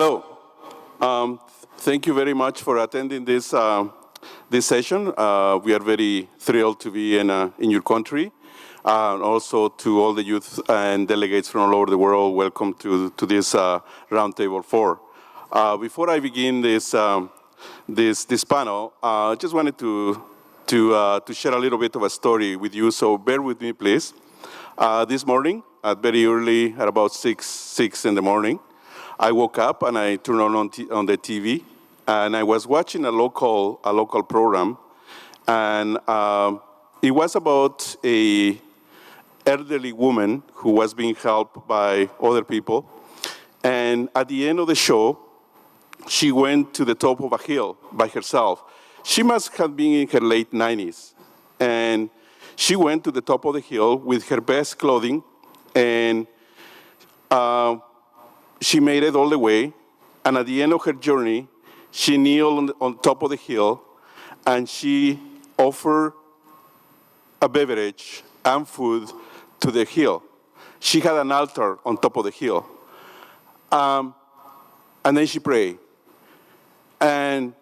Hello. Thank you very much for attending this session. We are very thrilled to be in your country. And also to all the youth and delegates from all over the world, welcome to this Roundtable 4. Before I begin this panel, I just wanted to share a little bit of a story with you, so bear with me, please. This morning, very early, at about 6 in the morning, I woke up and I turned on the TV, and I was watching a local program, and it was about a elderly woman who was being helped by other people, and at the end of the show, she went to the top of a hill by herself. She must have been in her late 90s, and she went to the top of the hill with her best clothing, and she made it all the way, and at the end of her journey, she kneeled on top of the hill, and she offered a beverage and food to the hill. She had an altar on top of the hill. And then she prayed. And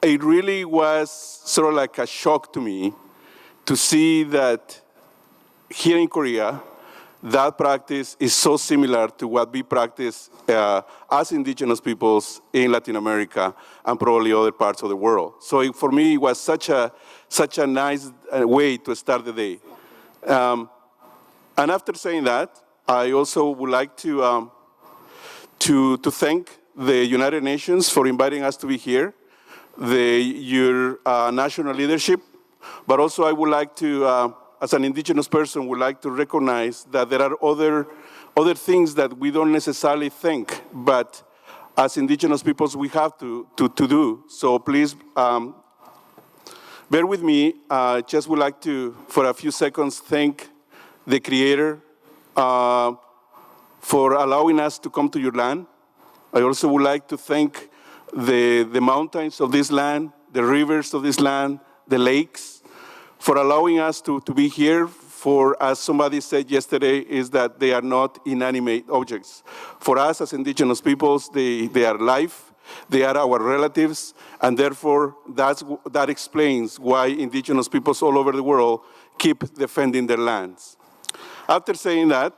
it really was sort of like a shock to me to see that here in Korea, that practice is so similar to what we practice as indigenous peoples in Latin America and probably other parts of the world. So for me, it was such a nice way to start the day. And after saying that, I also would like to thank the United Nations for inviting us to be here, your national leadership, but also I would like to, as an indigenous person, would like to recognize that there are other things that we don't necessarily think, but as indigenous peoples, we have to do. So please bear with me. Just would like to, for a few seconds, thank the Creator for allowing us to come to your land. I also would like to thank the mountains of this land, the rivers of this land, the lakes, for allowing us to be here. For, as somebody said yesterday, is that they are not inanimate objects. For us as indigenous peoples, they are life, they are our relatives, and therefore that explains why indigenous peoples all over the world keep defending their lands. After saying that,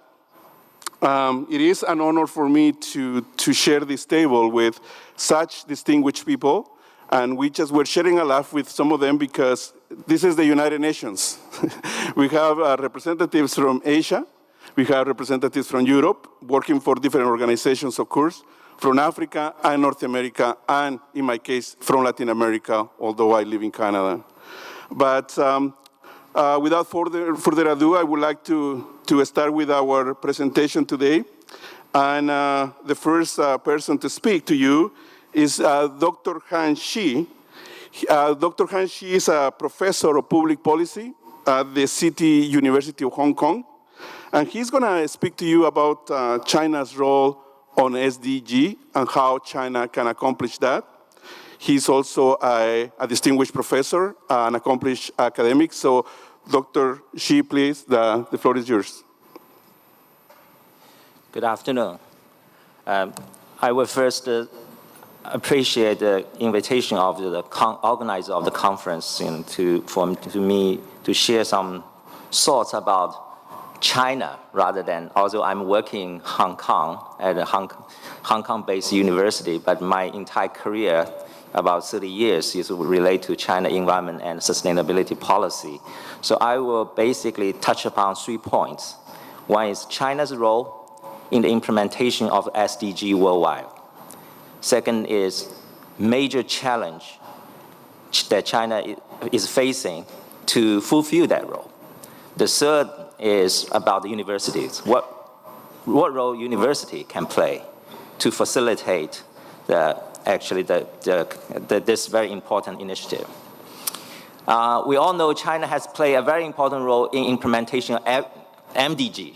it is an honor for me to share this table with such distinguished people, and we just were sharing a laugh with some of them because this is the United Nations. We have representatives from Asia, we have representatives from Europe, working for different organizations, of course, from Africa and North America, and in my case, from Latin America, although I live in Canada. But without further ado, I would like to start with our presentation today. And the first person to speak to you is Dr. Han Shi. Dr. Han Shi is a professor of public policy at the City University of Hong Kong. And he's going to speak to you about China's role on SDG and how China can accomplish that. He's also a distinguished professor, an accomplished academic. So, Dr. Shi, please, the floor is yours. Good afternoon. I would first appreciate the invitation of the organizer of the conference for me to share some thoughts about China rather than, although I'm working in Hong Kong at a Hong Kong-based university, but my entire career, about 30 years, is related to China environment and sustainability policy. So I will basically touch upon 3 points. One is China's role in the implementation of SDG worldwide. Second is major challenge that China is facing to fulfill that role. The third is about the universities. What role university can play to facilitate this very important initiative. We all know China has played a very important role in implementation of MDG,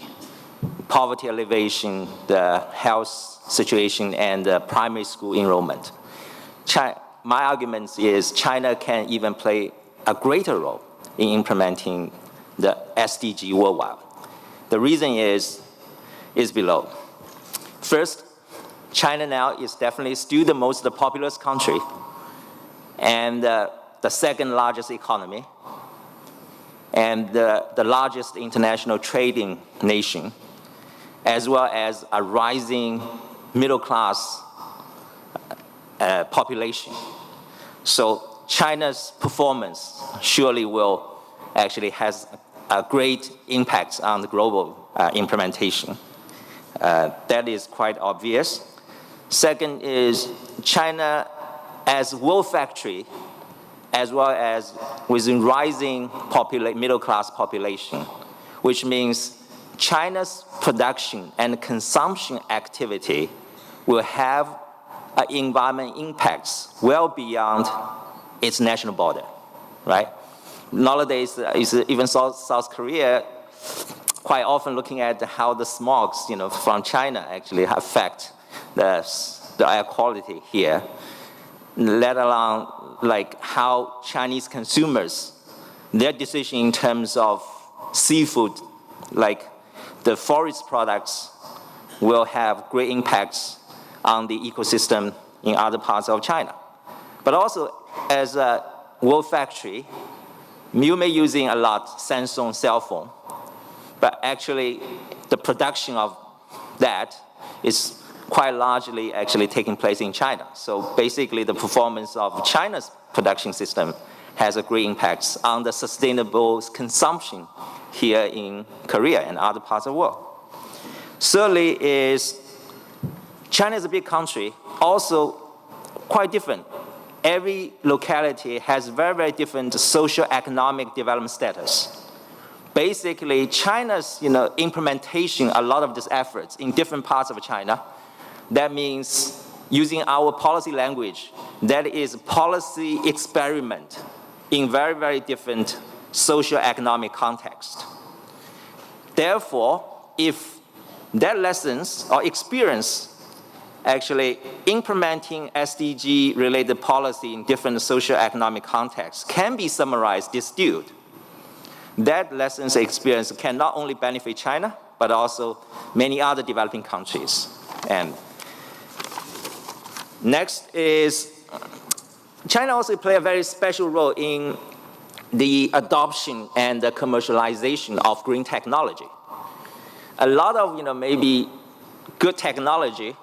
poverty alleviation, the health situation, and primary school enrollment. My argument is China can even play a greater role in implementing the SDG worldwide. The reason is below. First, China now is definitely still the most populous country and the second largest economy and the largest international trading nation, as well as a rising middle class population. So China's performance surely will actually has a great impact on the global implementation. That is quite obvious. Second is China as world factory, as well as with a rising middle-class population, which means China's production and consumption activity will have environment impacts well beyond its national border, right? Nowadays, even South Korea, quite often looking at how the smogs, from China actually affect the air quality here, let alone like how Chinese consumers, their decision in terms of seafood, like the forest products, will have great impacts on the ecosystem in other parts of China. But also, as a world factory, you may using a lot Samsung cell phone, but actually the production of that is quite largely actually taking place in China. So basically the performance of China's production system has a great impact on the sustainable consumption here in Korea and other parts of the world. Thirdly is China is a big country, also quite different. Every locality has very, very different socio-economic development status. Basically, China's implementation, a lot of these efforts in different parts of China, that means using our policy language, that is policy experiment in very, very different socio-economic context. Therefore, if their lessons or experience actually implementing SDG-related policy in different socio-economic contexts can be summarized, distilled, that lessons experience can not only benefit China, but also many other developing countries. And next is, China also play a very special role in the adoption and the commercialization of green technology. A lot of, maybe good technology,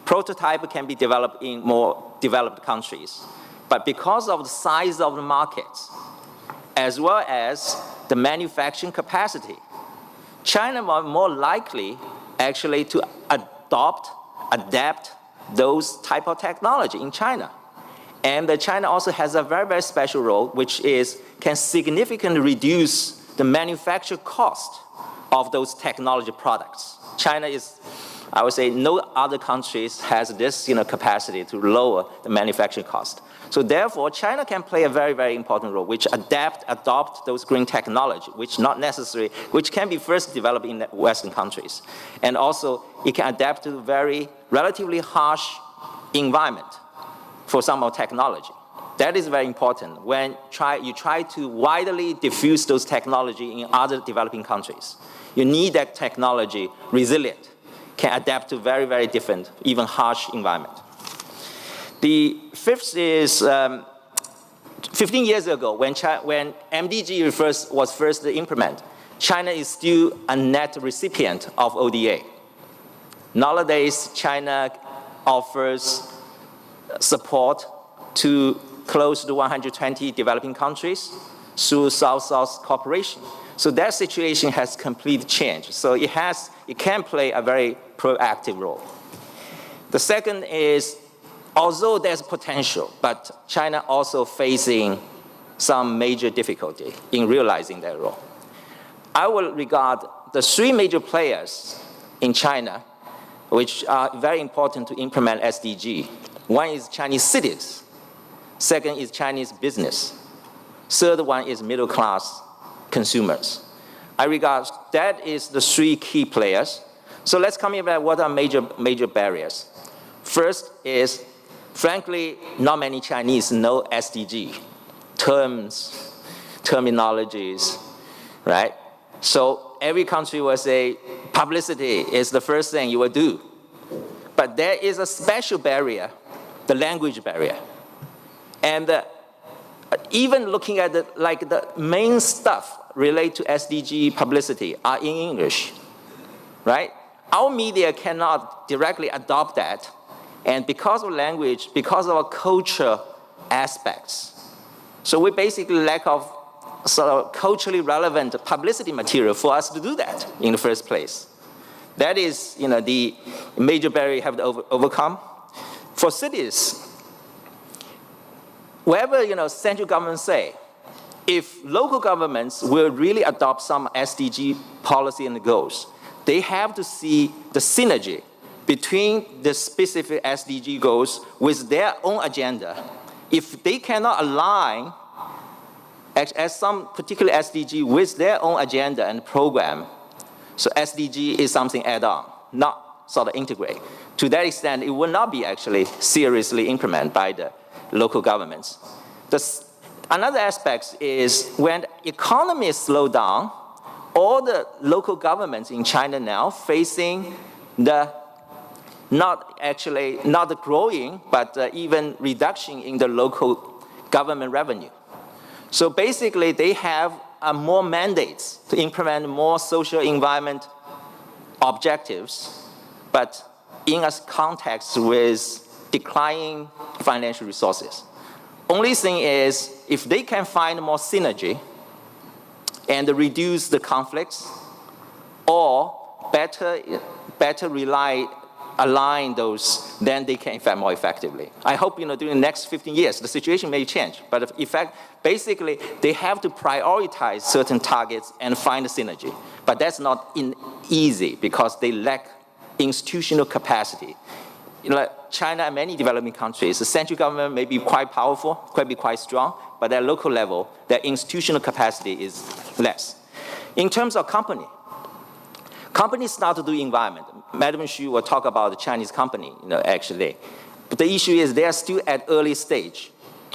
prototype can be developed in more developed countries. But because of the size of the markets, as well as the manufacturing capacity, China are more likely actually to adapt those type of technology in China. And China also has a very, very special role, which is can significantly reduce the manufacture cost of those technology products. China is, I would say, no other countries has this capacity to lower the manufacturing cost. So therefore, China can play a very, very important role, which adopt those green technology, which not necessary, which can be first developed in the Western countries. And also, it can adapt to very relatively harsh environment for some of technology. That is very important when you try to widely diffuse those technology in other developing countries. You need that technology resilient, can adapt to very, very different, even harsh environment. The fifth is 15 years ago when MDG was first implemented, China is still a net recipient of ODA. Nowadays, China offers support to close to 120 developing countries through South-South cooperation. So that situation has completely changed. So it can play a very proactive role. The second is, although there's potential, but China also facing some major difficulty in realizing that role. I will regard the three major players in China, which are very important to implement SDG. One is Chinese cities. Second is Chinese business. Third one is middle-class consumers. I regard that is the three key players. So let's come in about what are major barriers. First is, frankly, not many Chinese know SDG, terms, terminologies, right? So every country will say publicity is the first thing you will do. But there is a special barrier, the language barrier. And even looking at the main stuff related to SDG publicity are in English, right? Our media cannot directly adopt that. And because of language, because of our culture aspects, so we basically lack of sort of culturally relevant publicity material for us to do that in the first place. That is, the major barrier you have to overcome. For cities, wherever, central government say, if local governments will really adopt some SDG policy and goals, they have to see the synergy between the specific SDG goals with their own agenda. If they cannot align as some particular SDG with their own agenda and program, so SDG is something add-on, not sort of integrate. To that extent, it will not be actually seriously implemented by the local governments. Another aspect is when economies slow down, all the local governments in China now facing the not growing, but even reduction in the local government revenue. So basically, they have more mandates to implement more social environment objectives, but in a context with declining financial resources. Only thing is, if they can find more synergy and reduce the conflicts, or better align those, then they can effect more effectively. I hope during the next 15 years, the situation may change, but in fact, basically, they have to prioritize certain targets and find a synergy. But that's not easy because they lack institutional capacity. China and many developing countries, the central government may be quite powerful, could be quite strong, but at local level, their institutional capacity is less. In terms of companies start to do environment. Madam Xu will talk about the Chinese company, actually. But the issue is they are still at early stage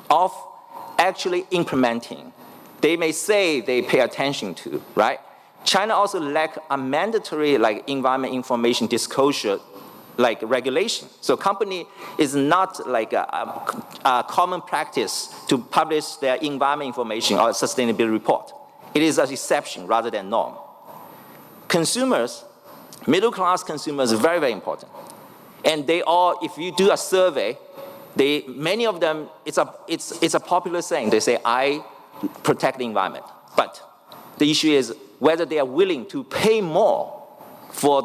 of actually implementing. They may say they pay attention to, right? China also lack a mandatory environment information disclosure regulation. So company is not a common practice to publish their environment information or sustainability report. It is an exception rather than norm. Consumers, middle-class consumers, are very, very important. And they all, if you do a survey, many of them, it's a popular saying. They say, I protect the environment. But the issue is whether they are willing to pay more for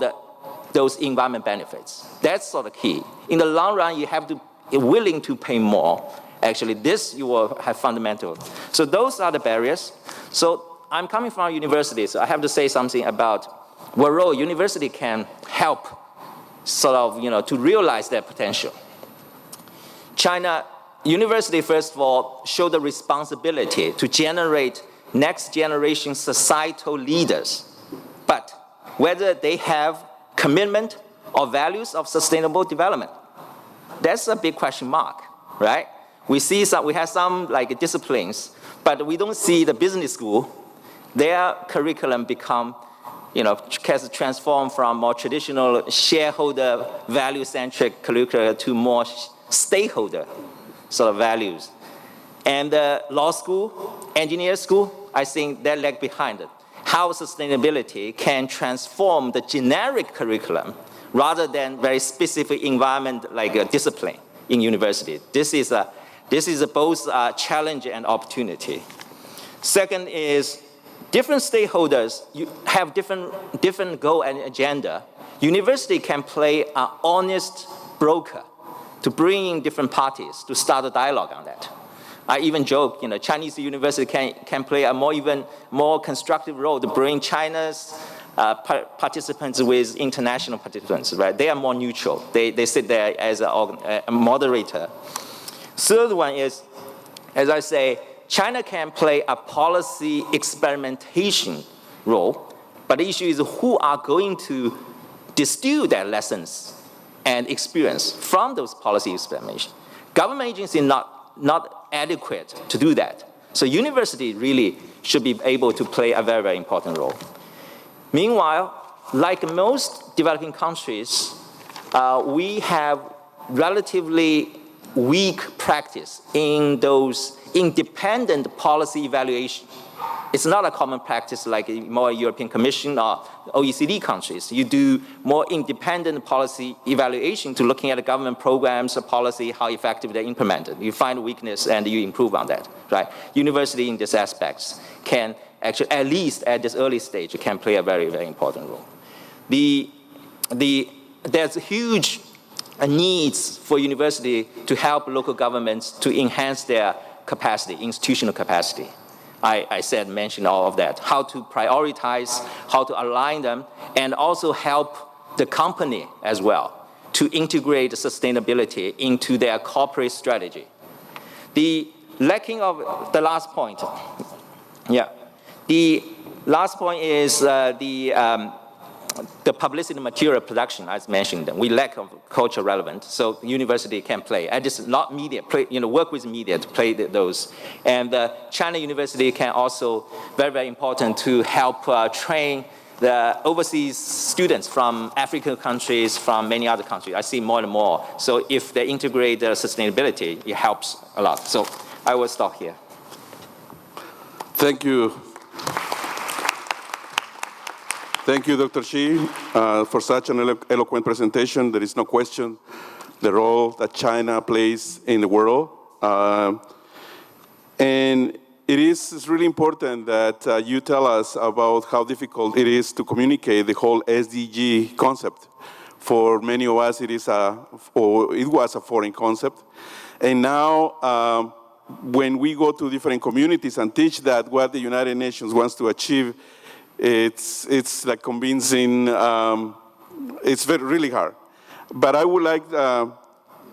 those environment benefits. That's sort of key. In the long run, you have to be willing to pay more. Actually, this you will have fundamental. So those are the barriers. So I'm coming from a university, so I have to say something about what role university can help sort of, to realize their potential. China university, first of all, show the responsibility to generate next generation societal leaders. But whether they have commitment or values of sustainable development, that's a big question mark, right? We have some disciplines, but we don't see the business school, their curriculum become, has transformed from more traditional shareholder value-centric curricula to more stakeholder sort of values. And law school, engineer school, I think they lag behind it. How sustainability can transform the generic curriculum rather than very specific environment discipline in university. This is both a challenge and opportunity. Second is different stakeholders have different goal and agenda. University can play an honest broker to bring in different parties to start a dialogue on that. I even joke, Chinese university can play a even more constructive role to bring China's participants with international participants, right? They are more neutral. They sit there as a moderator. Third one is, as I say, China can play a policy experimentation role, but the issue is who are going to distill their lessons and experience from those policy experimentations. Government agencies not adequate to do that. So university really should be able to play a very, very important role. Meanwhile, like most developing countries, we have relatively weak practice in those independent policy evaluation. It's not a common practice like more European Commission or OECD countries. You do more independent policy evaluation to looking at the government programs or policy, how effective they're implemented. You find weakness and you improve on that, right? University in these aspects can actually, at least at this early stage, can play a very, very important role. There's huge needs for university to help local governments to enhance their capacity, institutional capacity. I mentioned all of that, how to prioritize, how to align them, and also help the company as well to integrate sustainability into their corporate strategy. The lacking of the last point, the last point is the publicity material production, as mentioned. We lack of cultural relevance, so the university can play. And it's not media, work with media to play those. And China University can also, very, very important to help train the overseas students from African countries, from many other countries. I see more and more. So if they integrate the sustainability, it helps a lot. So I will stop here. Thank you. Thank you, Dr. Xi, for such an eloquent presentation. There is no question the role that China plays in the world. And it is really important that you tell us about how difficult it is to communicate the whole SDG concept. For many of us, it was a foreign concept. And now, when we go to different communities and teach that what the United Nations wants to achieve, it's like convincing, it's really hard. But I would like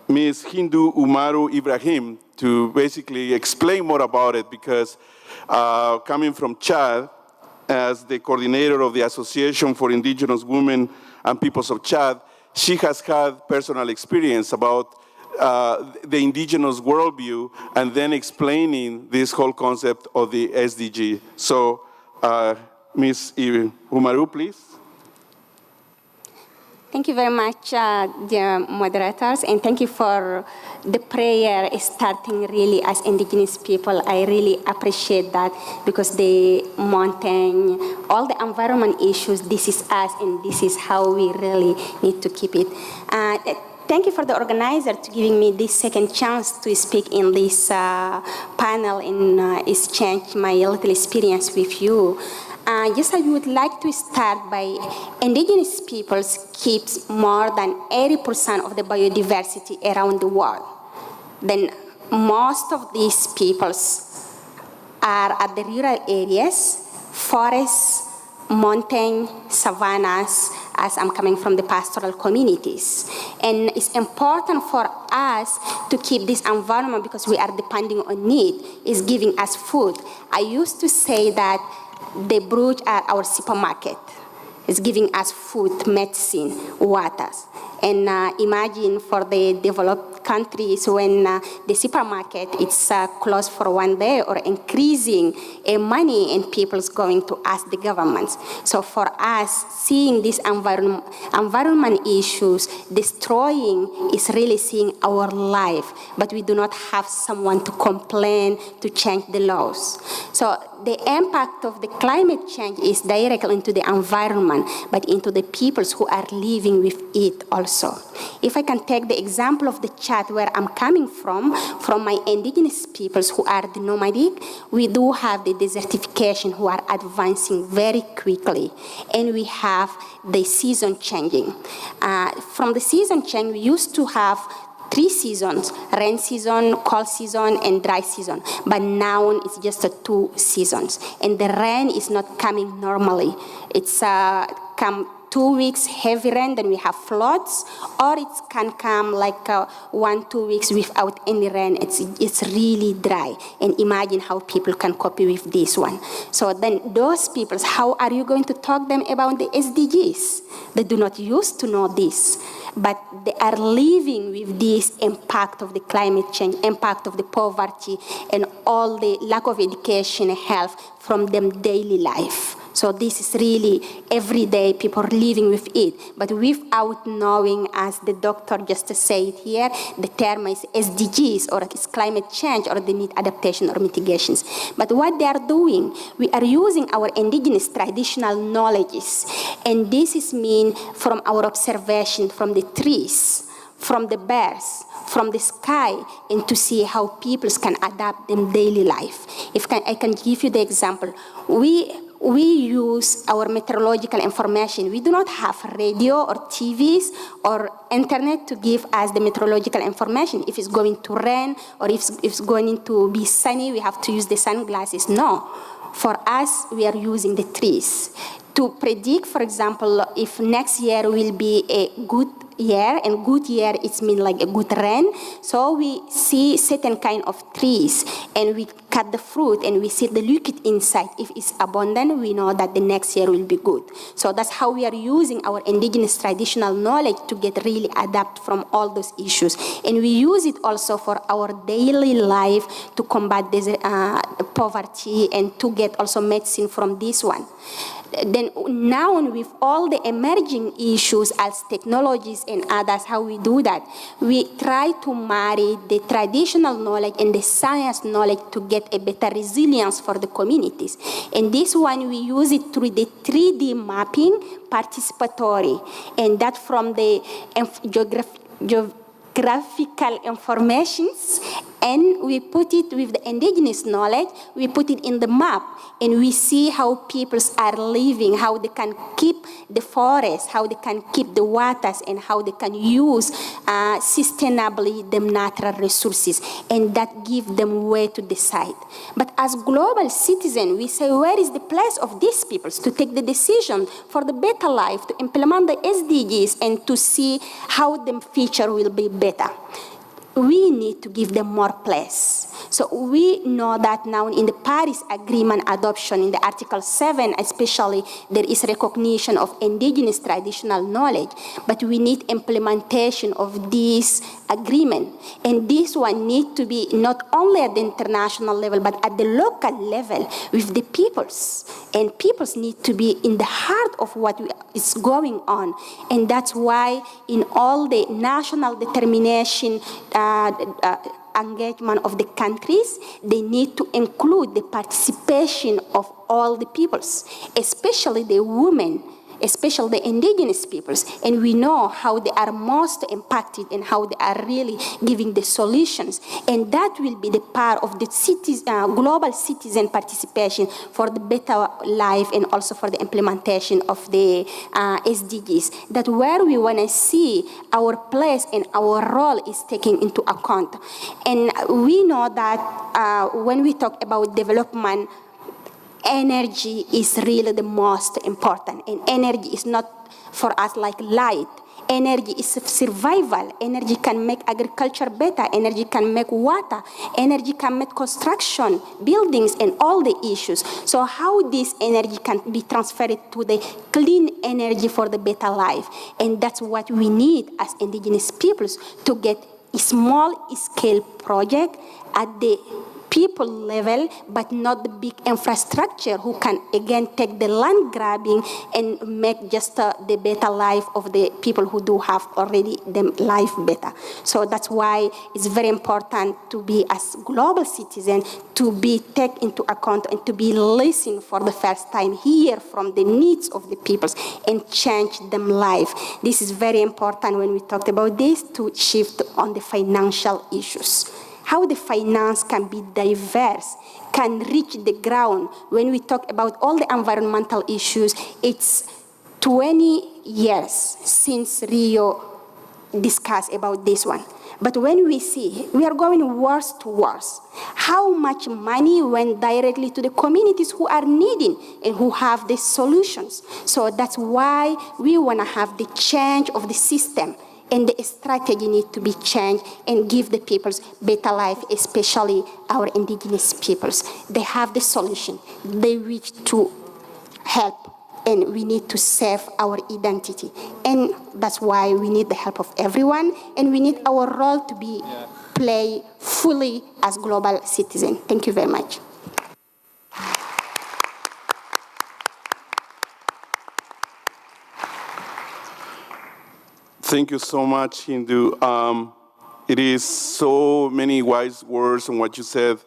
Ms. Hindu Umaru Ibrahim to basically explain more about it, because coming from Chad, as the coordinator of the Association for Indigenous Women and Peoples of Chad, she has had personal experience about the indigenous worldview and then explaining this whole concept of the SDG. So, Ms. Umaru, please. Thank you very much, dear moderators, and thank you for the prayer starting really as indigenous people. I really appreciate that, because the mountain, all the environment issues, this is us, and this is how we really need to keep it. Thank you for the organizer to giving me this second chance to speak in this panel and exchange my little experience with you. Yes, I would like to start by indigenous peoples keeps more than 80% of the biodiversity around the world. Then most of these peoples are at the rural areas, forests, mountain, savannas, as I'm coming from the pastoral communities. And it's important for us to keep this environment because we are depending on it. It's giving us food. I used to say that the brooch are our supermarket. It's giving us food, medicine, water. And imagine for the developed countries when the supermarket is closed for one day or increasing money and people's going to ask the governments. So for us, seeing these environment issues destroying is really seeing our life, but we do not have someone to complain to change the laws. So the impact of the climate change is directly into the environment, but into the peoples who are living with it also. If I can take the example of the Chad where I'm coming from my indigenous peoples who are the nomadic, we do have the desertification who are advancing very quickly, and we have the season changing. From the season change, we used to have 3 seasons: rain season, cold season, and dry season. But now it's just 2 seasons. And the rain is not coming normally. It's come 2 weeks heavy rain, then we have floods, or it can come like 1-2 weeks without any rain. It's really dry. And imagine how people can cope with this one. So then those people, how are you going to talk them about the SDGs? They do not used to know this, but they are living with this impact of the climate change, impact of the poverty, and all the lack of education and health from them daily life. So this is really everyday people living with it, but without knowing, as the doctor just said here, the term is SDGs, or it's climate change, or they need adaptation or mitigations. But what they are doing, we are using our indigenous traditional knowledges, and this is mean from our observation from the trees, from the birds, from the sky, and to see how people can adapt in daily life. I can give you the example. We use our meteorological information. We do not have radio or TVs or internet to give us the meteorological information. If it's going to rain or if it's going to be sunny, we have to use the sunglasses. No. For us, we are using the trees to predict, for example, if next year will be a good year, and good year, it's mean like a good rain. So we see certain kind of trees, and we cut the fruit, and we see the liquid inside. If it's abundant, we know that the next year will be good. So that's how we are using our indigenous traditional knowledge to get really adapt from all those issues. And we use it also for our daily life to combat this, poverty, and to get also medicine from this one. Then now with all the emerging issues as technologies and others, how we do that, we try to marry the traditional knowledge and the science knowledge to get a better resilience for the communities. And this one, we use it through the 3D mapping, participatory, and that from the geographical informations, and we put it with the indigenous knowledge, we put it in the map, and we see how peoples are living, how they can keep the forest, how they can keep the waters, and how they can use sustainably the natural resources, and that give them way to decide. But as global citizens, we say, where is the place of these peoples to take the decision for the better life, to implement the SDGs, and to see how the future will be better? We need to give them more place. So we know that now in the Paris Agreement adoption, in the Article 7 especially, there is recognition of indigenous traditional knowledge, but we need implementation of this agreement. And this one needs to be not only at the international level, but at the local level with the peoples. And peoples need to be in the heart of what is going on. And that's why in all the national determination engagement of the countries, they need to include the participation of all the peoples, especially the women, especially the indigenous peoples. And we know how they are most impacted and how they are really giving the solutions. And that will be the part of the global citizen participation for the better life and also for the implementation of the SDGs. That where we want to see our place and our role is taken into account. And we know that when we talk about development, energy is really the most important, and energy is not for us like light. Energy is survival. Energy can make agriculture better. Energy can make water. Energy can make construction, buildings, and all the issues. So how this energy can be transferred to the clean energy for the better life? And that's what we need as indigenous peoples to get a small-scale project at the people level, but not the big infrastructure who can again take the land grabbing and make just the better life of the people who do have already them life better. So that's why it's very important to be as global citizen, to be take into account and to be listened for the first time, hear from the needs of the peoples and change them life. This is very important when we talked about this, to shift on the financial issues. How the finance can be diverse, can reach the ground. When we talk about all the environmental issues, it's 20 years since Rio discussed about this one. But when we see, we are going worse to worse. How much money went directly to the communities who are needing and who have the solutions? So that's why we want to have the change of the system. And the strategy needs to be changed and give the peoples better life, especially our indigenous peoples. They have the solution. They wish to help, and we need to save our identity. And that's why we need the help of everyone, and we need our role to be play fully as global citizens. Thank you very much. Thank you so much, Hindu. It is so many wise words on what you said.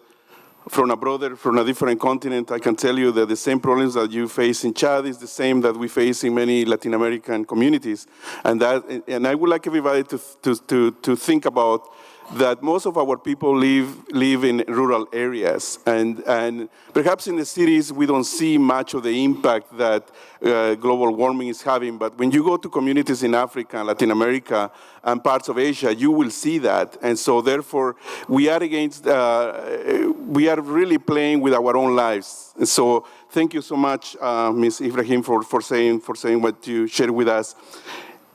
From a brother from a different continent, I can tell you that the same problems that you face in Chad is the same that we face in many Latin American communities. And I would like everybody to think about that most of our people live in rural areas. And perhaps in the cities, we don't see much of the impact that global warming is having. But when you go to communities in Africa, Latin America, and parts of Asia, you will see that. And so therefore, we are really playing with our own lives. And so thank you so much, Ms. Ibrahim, for saying what you shared with us.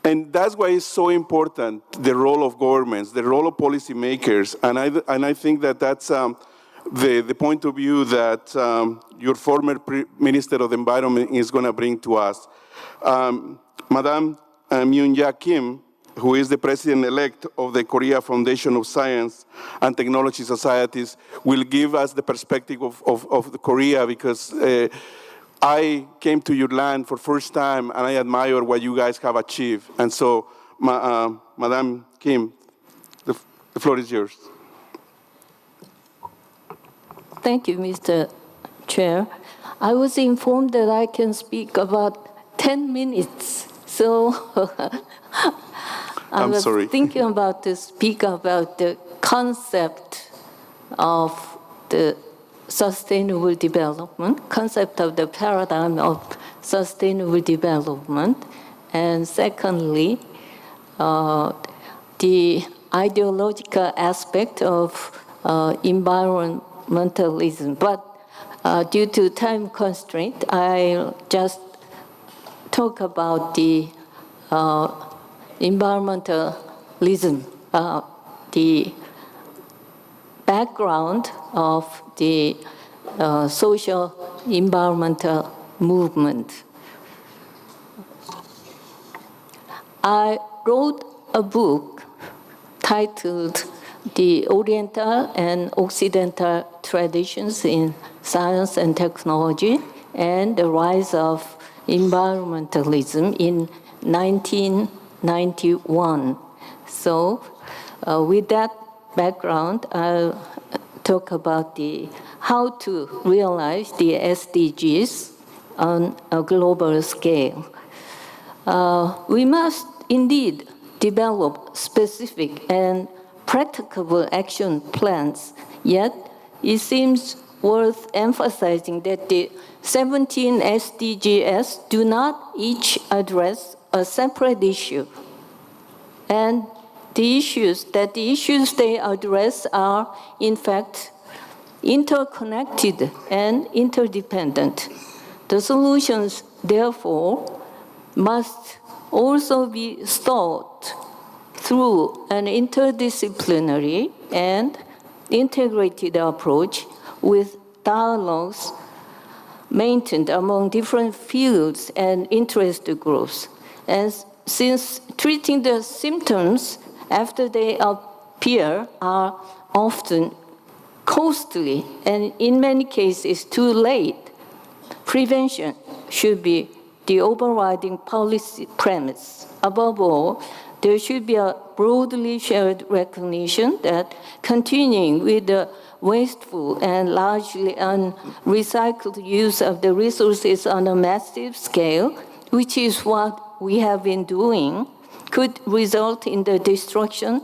And that's why it's so important, the role of governments, the role of policymakers. And I think that that's the point of view that your former Minister of the Environment is going to bring to us. Madam Myung-Ja Kim, who is the president-elect of the Korea Foundation of Science and Technology Societies, will give us the perspective of Korea, because I came to your land for the first time, and I admire what you guys have achieved. And so, Madam Kim, the floor is yours. Thank you, Mr. Chair. I was informed that I can speak about 10 minutes, so I was thinking about to speak about the concept of the sustainable development, concept of the paradigm of sustainable development, and secondly, the ideological aspect of environmentalism. But due to time constraint, I'll just talk about the environmentalism, the background of the social environmental movement. I wrote a book titled The Oriental and Occidental Traditions in Science and Technology and the Rise of Environmentalism in 1991. So with that background, I'll talk about how to realize the SDGs on a global scale. We must indeed develop specific and practicable action plans, yet it seems worth emphasizing that the 17 SDGs do not each address a separate issue. And the issues they address are, in fact, interconnected and interdependent. The solutions, therefore, must also be thought through an interdisciplinary and integrated approach with dialogues maintained among different fields and interest groups. And since treating the symptoms after they appear are often costly and in many cases too late, prevention should be the overriding policy premise. Above all, there should be a broadly shared recognition that continuing with the wasteful and largely unrecycled use of the resources on a massive scale, which is what we have been doing, could result in the destruction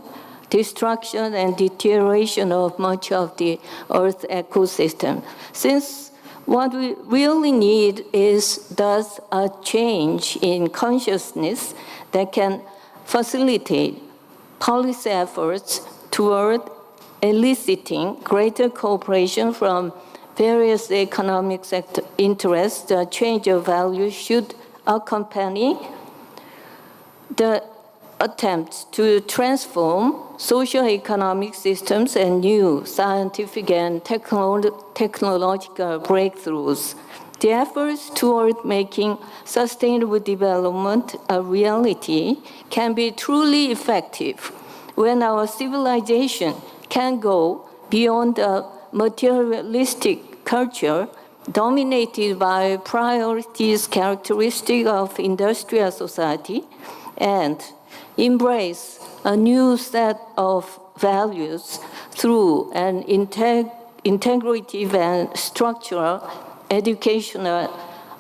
and deterioration of much of the Earth ecosystem. Since what we really need is thus a change in consciousness that can facilitate policy efforts toward eliciting greater cooperation from various economic sector interests, the change of value should accompany the attempts to transform socio-economic systems and new scientific and technological breakthroughs. The efforts toward making sustainable development a reality can be truly effective when our civilization can go beyond a materialistic culture dominated by priorities characteristic of industrial society and embrace a new set of values through an integrative and structural educational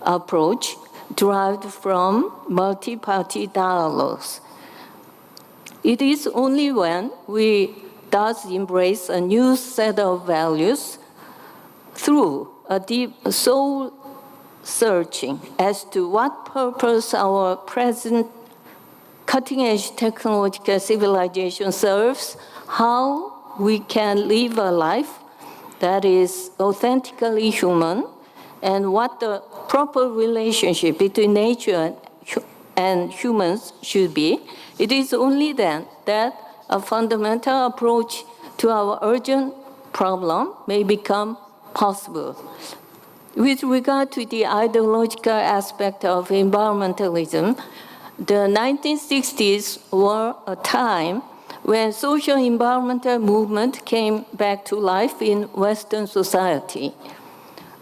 approach derived from multi-party dialogues. It is only when we thus embrace a new set of values through a deep soul searching as to what purpose our present cutting-edge technological civilization serves, how we can live a life that is authentically human, and what the proper relationship between nature and humans should be. It is only then that a fundamental approach to our urgent problem may become possible. With regard to the ideological aspect of environmentalism, the 1960s were a time when social environmental movement came back to life in Western society.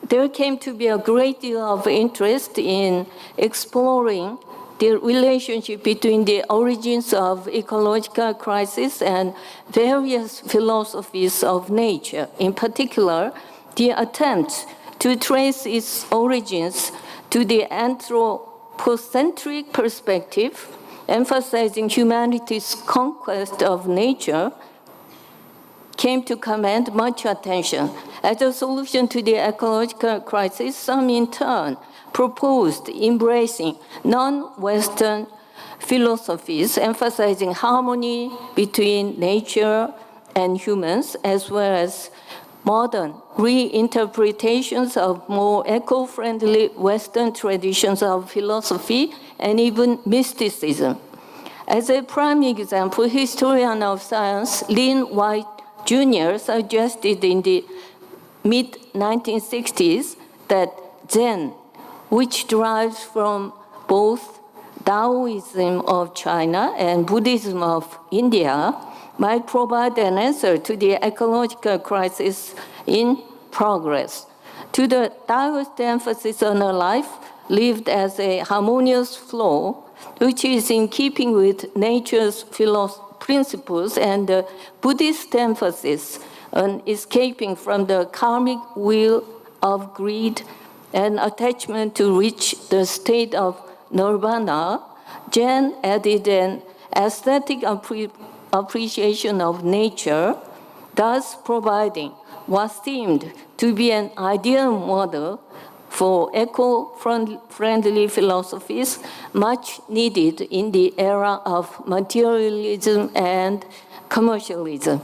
There came to be a great deal of interest in exploring the relationship between the origins of ecological crisis and various philosophies of nature, in particular, the attempt to trace its origins to the anthropocentric perspective, emphasizing humanity's conquest of nature, came to command much attention. As a solution to the ecological crisis, some in turn proposed embracing non-Western philosophies, emphasizing harmony between nature and humans, as well as modern reinterpretations of more eco-friendly Western traditions of philosophy and even mysticism. As a prime example, historian of science Lin White Jr. suggested in the mid-1960s that Zen, which derives from both Taoism of China and Buddhism of India, might provide an answer to the ecological crisis in progress. To the Taoist emphasis on a life lived as a harmonious flow, which is in keeping with nature's principles, and the Buddhist emphasis on escaping from the karmic wheel of greed and attachment to reach the state of nirvana, Zen added an aesthetic appreciation of nature, thus providing what seemed to be an ideal model for eco-friendly philosophies, much needed in the era of materialism and commercialism.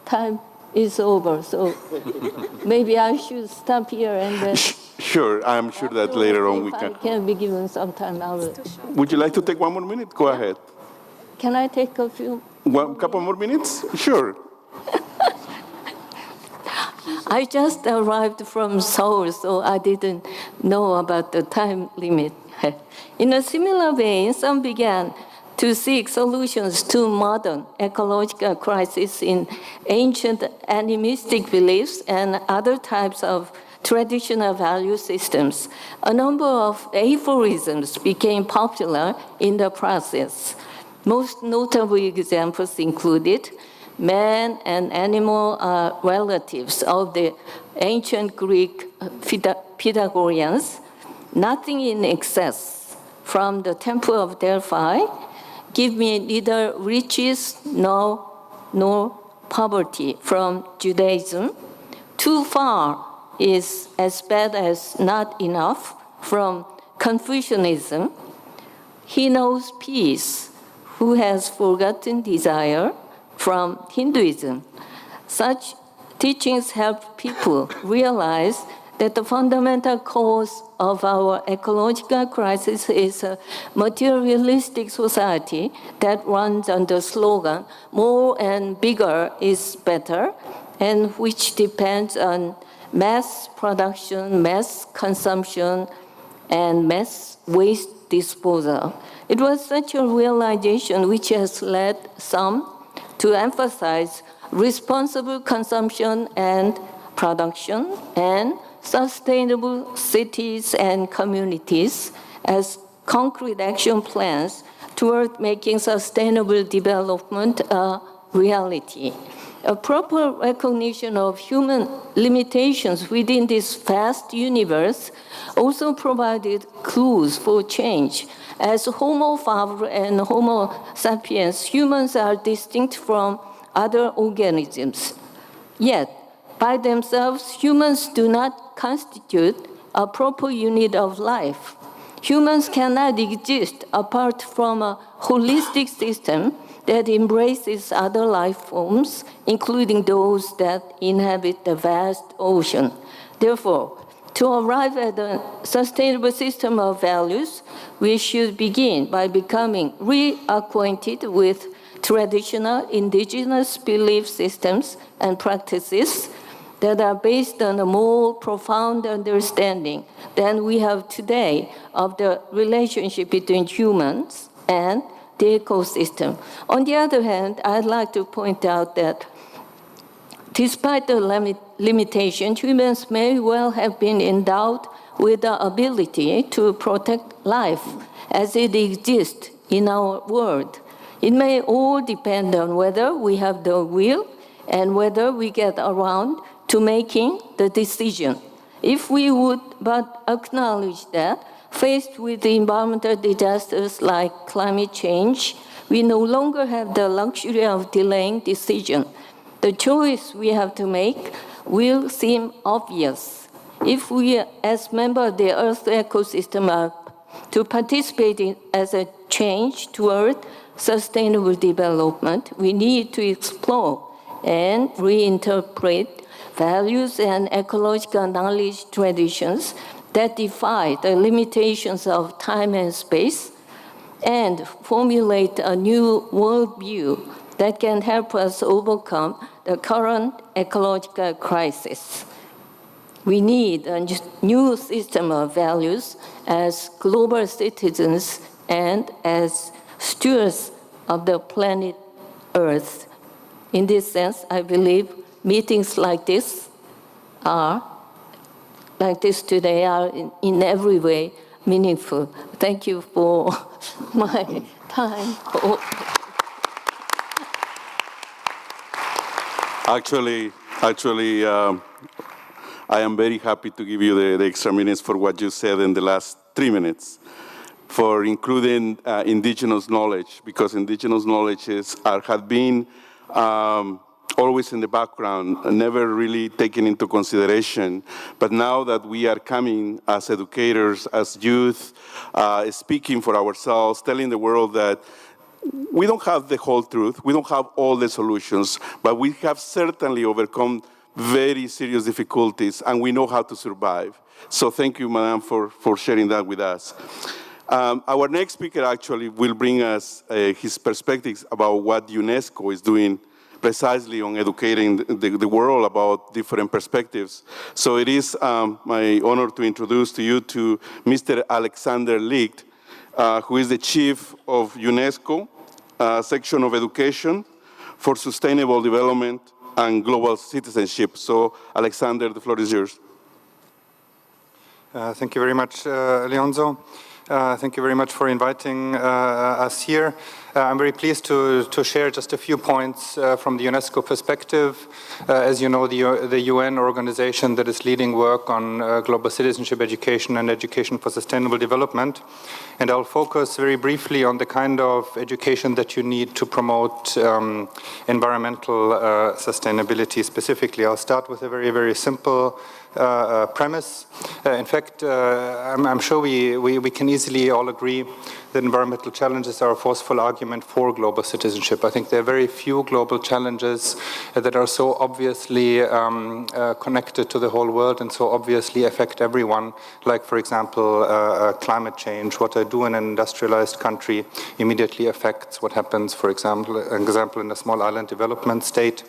Time is over, so maybe I should stop here and then. Sure, I'm sure that later on we If can. I can be given some time, I will. Would you like to take one more minute? Go ahead. Can I take a few? One couple more minutes? Sure. I just arrived from Seoul, so I didn't know about the time limit. In a similar vein, some began to seek solutions to modern ecological crises in ancient animistic beliefs and other types of traditional value systems. A number of aphorisms became popular in the process. Most notable examples included man and animal are relatives of the ancient Greek Pythagoreans, nothing in excess from the Temple of Delphi, give me neither riches nor poverty from Judaism, too far is as bad as not enough from Confucianism, he knows peace, who has forgotten desire, from Hinduism. Such teachings help people realize that the fundamental cause of our ecological crisis is a materialistic society that runs under the slogan, more and bigger is better, and which depends on mass production, mass consumption, and mass waste disposal. It was such a realization which has led some to emphasize responsible consumption and production and sustainable cities and communities as concrete action plans toward making sustainable development a reality. A proper recognition of human limitations within this vast universe also provided clues for change. As Homo faber and Homo sapiens, humans are distinct from other organisms. Yet, by themselves, humans do not constitute a proper unit of life. Humans cannot exist apart from a holistic system that embraces other life forms, including those that inhabit the vast ocean. Therefore, to arrive at a sustainable system of values, we should begin by becoming reacquainted with traditional indigenous belief systems and practices that are based on a more profound understanding than we have today of the relationship between humans and the ecosystem. On the other hand, I'd like to point out that despite the limitations, humans may well have been endowed with the ability to protect life as it exists in our world. It may all depend on whether we have the will and whether we get around to making the decision. If we would but acknowledge that, faced with the environmental disasters like climate change, we no longer have the luxury of delaying decision. The choice we have to make will seem obvious. If we, as members of the Earth ecosystem, are to participate in as a change toward sustainable development, we need to explore and reinterpret values and ecological knowledge traditions that defy the limitations of time and space, and formulate a new worldview that can help us overcome the current ecological crisis. We need a new system of values as global citizens and as stewards of the planet Earth. In this sense, I believe meetings like this today are in every way meaningful. Thank you for my time. Actually, I am very happy to give you the extra minutes for what you said in the last 3 minutes, for including indigenous knowledge, because indigenous knowledge have been always in the background, never really taken into consideration. But now that we are coming as educators, as youth, speaking for ourselves, telling the world that we don't have the whole truth, we don't have all the solutions, but we have certainly overcome very serious difficulties, and we know how to survive. So thank you, Madam, for sharing that with us. Our next speaker actually will bring us his perspectives about what UNESCO is doing precisely on educating the world about different perspectives. So it is my honor to introduce to you to Mr. Alexander Licht, who is the chief of UNESCO, section of education for sustainable development and global citizenship. So Alexander, the floor is yours. Thank you very much, Leonzo. Thank you very much for inviting us here. I'm very pleased to share just a few points from the UNESCO perspective. As you know, the UN organization that is leading work on global citizenship education and education for sustainable development. And I'll focus very briefly on the kind of education that you need to promote environmental sustainability specifically. I'll start with a very, very simple premise. In fact, I'm sure we can easily all agree that environmental challenges are a forceful argument for global citizenship. I think there are very few global challenges that are so obviously connected to the whole world and so obviously affect everyone, like, for example, climate change. What I do in an industrialized country immediately affects what happens, for example, in a small island development state.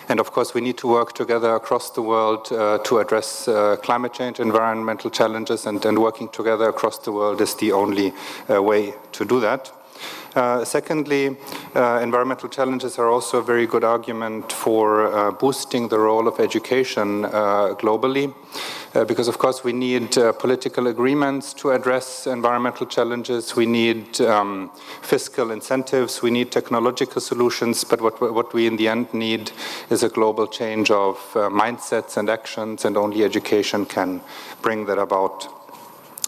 And of course, we need to work together across the world to address climate change, environmental challenges, and working together across the world is the only way to do that. Secondly, environmental challenges are also a very good argument for boosting the role of education globally. Because of course we need political agreements to address environmental challenges, we need fiscal incentives, we need technological solutions, but what we in the end need is a global change of mindsets and actions, and only education can bring that about.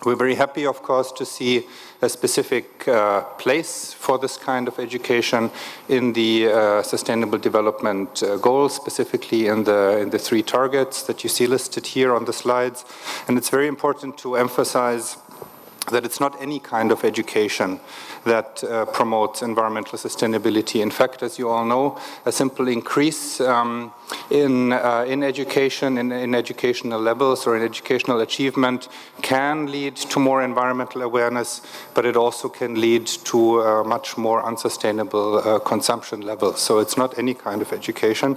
We're very happy, of course, to see a specific place for this kind of education in the Sustainable Development Goals, specifically in the 3 targets that you see listed here on the slides. And it's very important to emphasize that it's not any kind of education that promotes environmental sustainability. In fact, as you all know, a simple increase in education, in educational levels or in educational achievement can lead to more environmental awareness, but it also can lead to much more unsustainable consumption levels. So it's not any kind of education.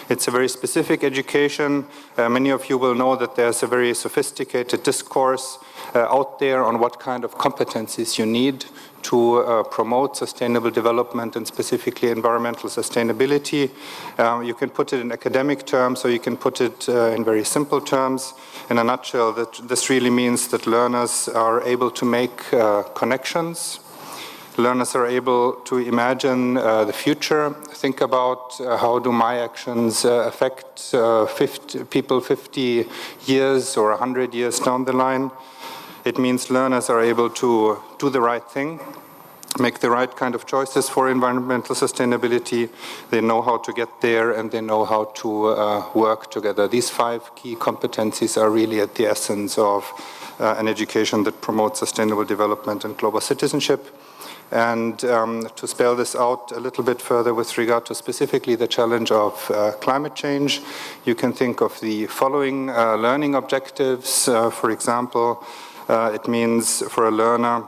It's a very specific education. Many of you will know that there's a very sophisticated discourse out there on what kind of competencies you need to promote sustainable development and specifically environmental sustainability. You can put it in academic terms, or you can put it in very simple terms. In a nutshell, this really means that learners are able to make connections. Learners are able to imagine the future, think about how do my actions affect people 50 years or 100 years down the line. It means learners are able to do the right thing, make the right kind of choices for environmental sustainability. They know how to get there, and they know how to work together. These 5 key competencies are really at the essence of an education that promotes sustainable development and global citizenship. And to spell this out a little bit further with regard to specifically the challenge of climate change, you can think of the following learning objectives. For example, it means for a learner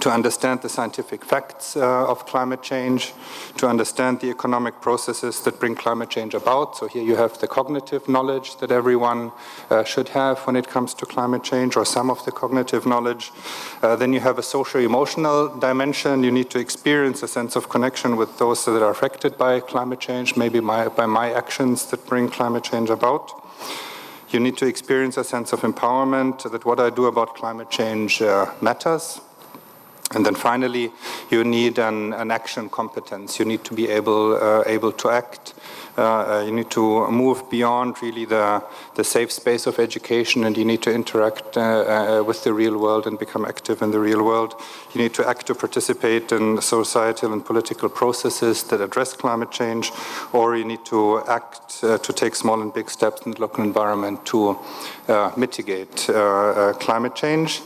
to understand the scientific facts of climate change, to understand the economic processes that bring climate change about. So here you have the cognitive knowledge that everyone should have when it comes to climate change, or some of the cognitive knowledge. Then you have a socio-emotional dimension. You need to experience a sense of connection with those that are affected by climate change, maybe by my actions that bring climate change about. You need to experience a sense of empowerment, that what I do about climate change matters. And then finally, you need an action competence. You need to be able to act. You need to move beyond really the safe space of education, and you need to interact with the real world and become active in the real world. You need to act to participate in societal and political processes that address climate change, or you need to act to take small and big steps in the local environment to mitigate climate change.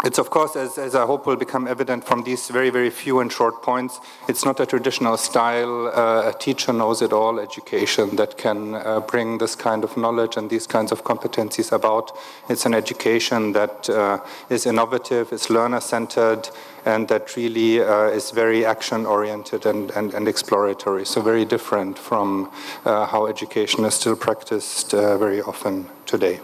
It's of course, as I hope will become evident from these very, very few and short points, it's not a traditional style, a teacher knows it all education that can bring this kind of knowledge and these kinds of competencies about. It's an education that is innovative, is learner-centered, and that really is very action-oriented and exploratory, so very different from how education is still practiced very often today.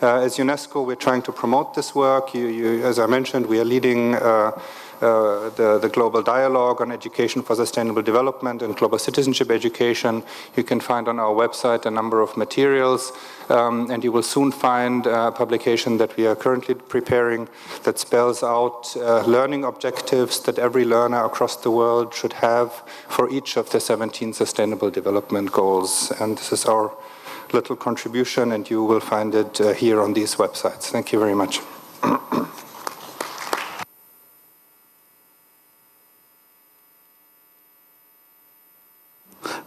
As UNESCO, we're trying to promote this work. As I mentioned, we are leading the global dialogue on education for sustainable development and global citizenship education. You can find on our website a number of materials, and you will soon find a publication that we are currently preparing that spells out learning objectives that every learner across the world should have for each of the 17 Sustainable Development Goals. And this is our little contribution, and you will find it here on these websites. Thank you very much.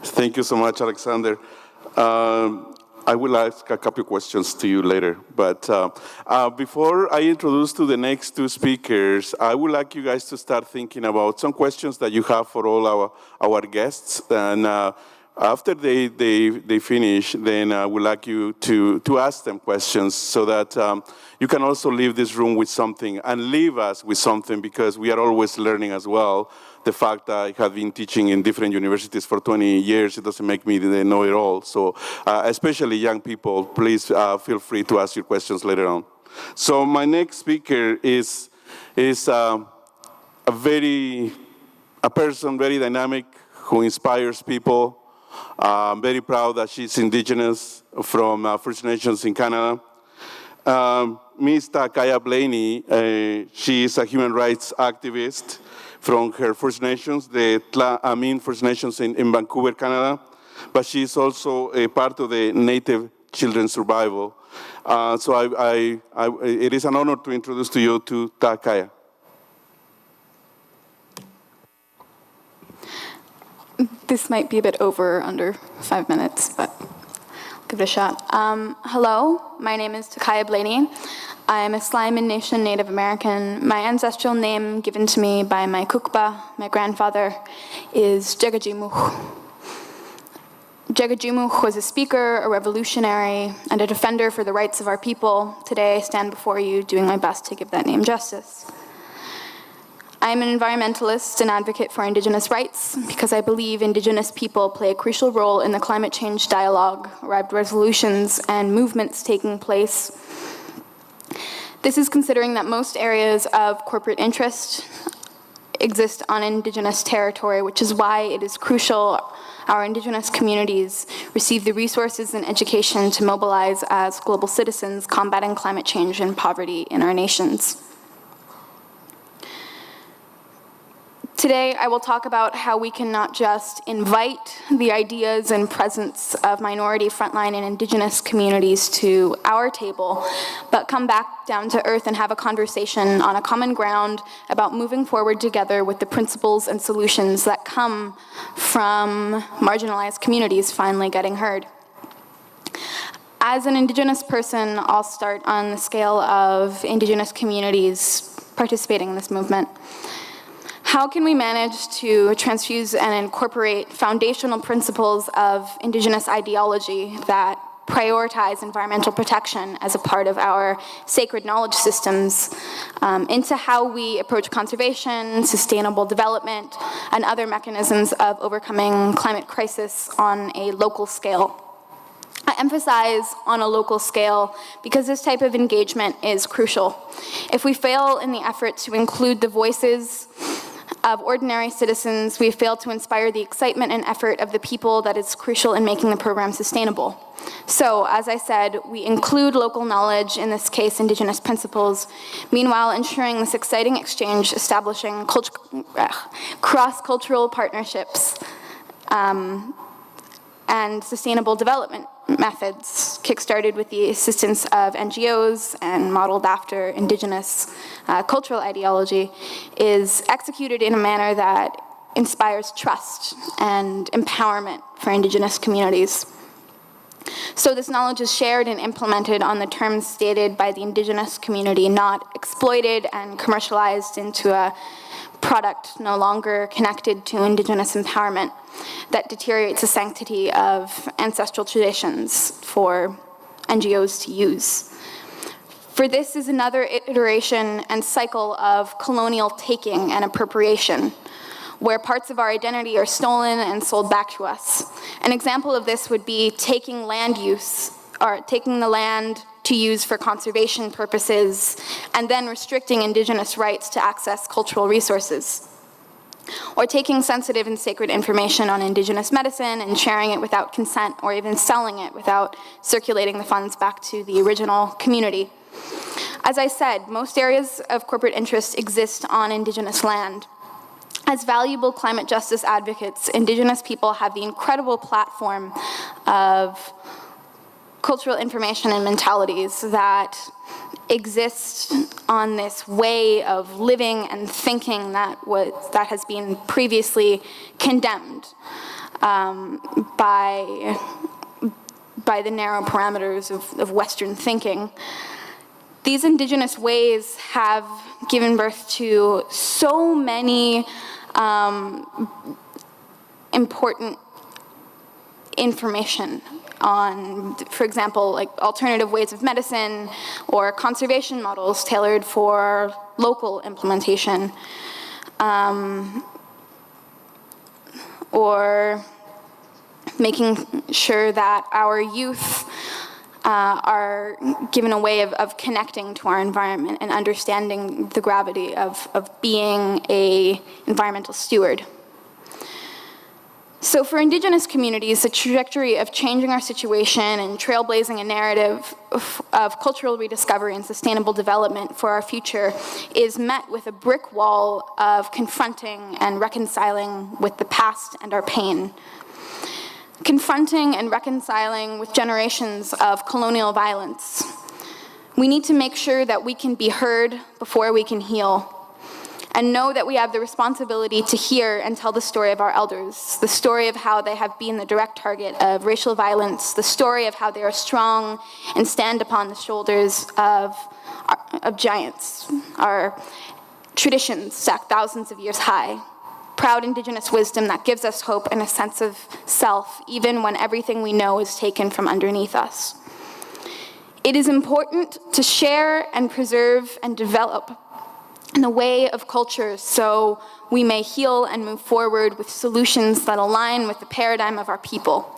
Thank you so much, Alexander. I will ask a couple of questions to you later, but before I introduce to the next 2 speakers, I would like you guys to start thinking about some questions that you have for all our guests, and after they finish, then I would like you to ask them questions so that you can also leave this room with something and leave us with something, because we are always learning as well. The fact that I have been teaching in different universities for 20 years, it doesn't make me know it all. So especially young people, please feel free to ask your questions later on. So my next speaker is a person very dynamic, who inspires people, I'm very proud that she's Indigenous from First Nations in Canada. Ms. Takaya Blaney, she is a human rights activist from her First Nations, the Tla'amin First Nations in Vancouver, Canada, but she's also a part of the Native Children's Survival. So it is an honor to introduce to you to Takaya. This might be a bit over under 5 minutes, but I'll give it a shot. Hello, my name is Takaya Blaney. I'm a Sliman Nation Native American. My ancestral name given to me by my kukpa, my grandfather, is Jegajimuch. Jegajimuch was a speaker, a revolutionary, and a defender for the rights of our people. Today I stand before you doing my best to give that name justice. I'm an environmentalist and advocate for Indigenous rights because I believe Indigenous people play a crucial role in the climate change dialogue, resolutions, and movements taking place. This is considering that most areas of corporate interest exist on Indigenous territory, which is why it is crucial our Indigenous communities receive the resources and education to mobilize as global citizens combating climate change and poverty in our nations. Today, I will talk about how we can not just invite the ideas and presence of minority, frontline, and Indigenous communities to our table, but come back down to earth and have a conversation on a common ground about moving forward together with the principles and solutions that come from marginalized communities finally getting heard. As an Indigenous person, I'll start on the scale of Indigenous communities participating in this movement. How can we manage to transfuse and incorporate foundational principles of Indigenous ideology that prioritize environmental protection as a part of our sacred knowledge systems into how we approach conservation, sustainable development, and other mechanisms of overcoming climate crisis on a local scale? I emphasize on a local scale because this type of engagement is crucial. If we fail in the effort to include the voices of ordinary citizens, we fail to inspire the excitement and effort of the people that is crucial in making the program sustainable. So, as I said, we include local knowledge, in this case, Indigenous principles, meanwhile ensuring this exciting exchange, establishing cross-cultural partnerships and sustainable development methods, kickstarted with the assistance of NGOs and modeled after Indigenous cultural ideology, is executed in a manner that inspires trust and empowerment for Indigenous communities. So this knowledge is shared and implemented on the terms stated by the Indigenous community, not exploited and commercialized into a product no longer connected to Indigenous empowerment that deteriorates the sanctity of ancestral traditions for NGOs to use. For this is another iteration and cycle of colonial taking and appropriation, where parts of our identity are stolen and sold back to us. An example of this would be taking land use, or taking the land to use for conservation purposes, and then restricting Indigenous rights to access cultural resources. Or taking sensitive and sacred information on Indigenous medicine and sharing it without consent, or even selling it without circulating the funds back to the original community. As I said, most areas of corporate interest exist on Indigenous land. As valuable climate justice advocates, Indigenous people have the incredible platform of cultural information and mentalities that exist on this way of living and thinking that has been previously condemned by the narrow parameters of Western thinking. These Indigenous ways have given birth to so many important information on, for example, like alternative ways of medicine or conservation models tailored for local implementation, or making sure that our youth are given a way of connecting to our environment and understanding the gravity of being an environmental steward. So for Indigenous communities, the trajectory of changing our situation and trailblazing a narrative of cultural rediscovery and sustainable development for our future is met with a brick wall of confronting and reconciling with the past and our pain. Confronting and reconciling with generations of colonial violence. We need to make sure that we can be heard before we can heal, and know that we have the responsibility to hear and tell the story of our elders, the story of how they have been the direct target of racial violence, the story of how they are strong and stand upon the shoulders of giants, our traditions stacked thousands of years high, proud Indigenous wisdom that gives us hope and a sense of self, even when everything we know is taken from underneath us. It is important to share and preserve and develop in the way of culture so we may heal and move forward with solutions that align with the paradigm of our people,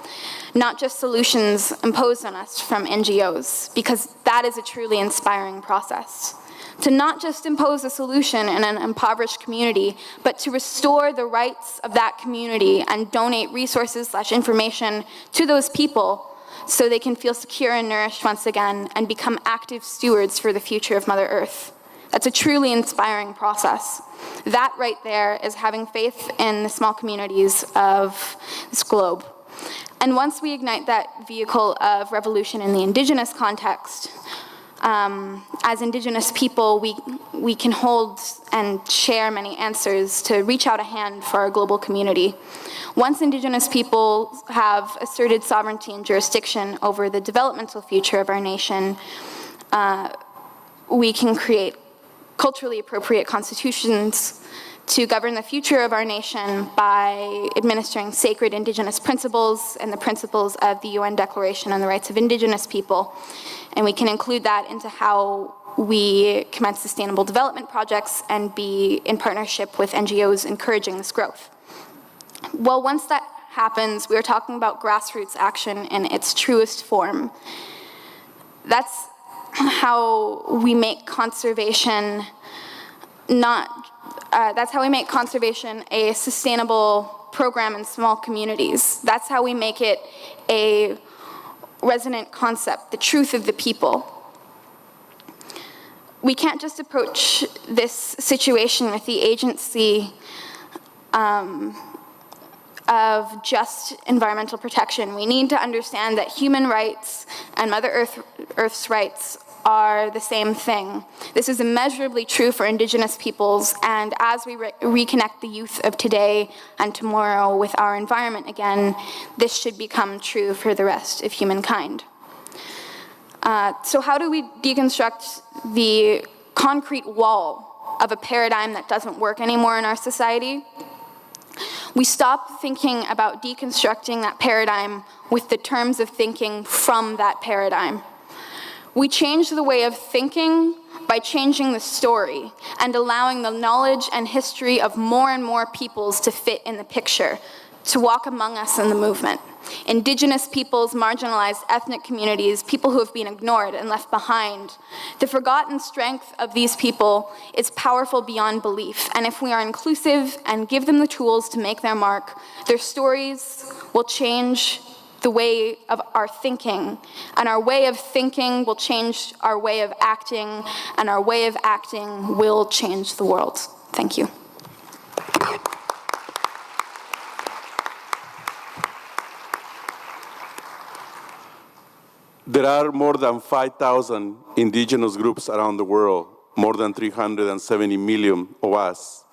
not just solutions imposed on us from NGOs, because that is a truly inspiring process. To not just impose a solution in an impoverished community, but to restore the rights of that community and donate resources/information to those people so they can feel secure and nourished once again and become active stewards for the future of Mother Earth. That's a truly inspiring process. That right there is having faith in the small communities of this globe. And once we ignite that vehicle of revolution in the Indigenous context, as Indigenous people, we can hold and share many answers to reach out a hand for our global community. Once Indigenous people have asserted sovereignty and jurisdiction over the developmental future of our nation, we can create culturally appropriate constitutions to govern the future of our nation by administering sacred Indigenous principles and the principles of the UN Declaration on the Rights of Indigenous People. And we can include that into how we commence sustainable development projects and be in partnership with NGOs encouraging this growth. Well, once that happens, we are talking about grassroots action in its truest form. That's how we make conservation that's how we make conservation a sustainable program in small communities. That's how we make it a resonant concept, the truth of the people. We can't just approach this situation with the agency of just environmental protection. We need to understand that human rights and Mother Earth's rights are the same thing. This is immeasurably true for Indigenous peoples, and as we reconnect the youth of today and tomorrow with our environment again, this should become true for the rest of humankind. So how do we deconstruct the concrete wall of a paradigm that doesn't work anymore in our society? We stop thinking about deconstructing that paradigm with the terms of thinking from that paradigm. We change the way of thinking by changing the story and allowing the knowledge and history of more and more peoples to fit in the picture, to walk among us in the movement. Indigenous peoples, marginalized ethnic communities, people who have been ignored and left behind. The forgotten strength of these people is powerful beyond belief, and if we are inclusive and give them the tools to make their mark, their stories will change the way of our thinking, and our way of thinking will change our way of acting, and our way of acting will change the world. Thank you. There are more than 5,000 indigenous groups around the world, more than 370 million of us.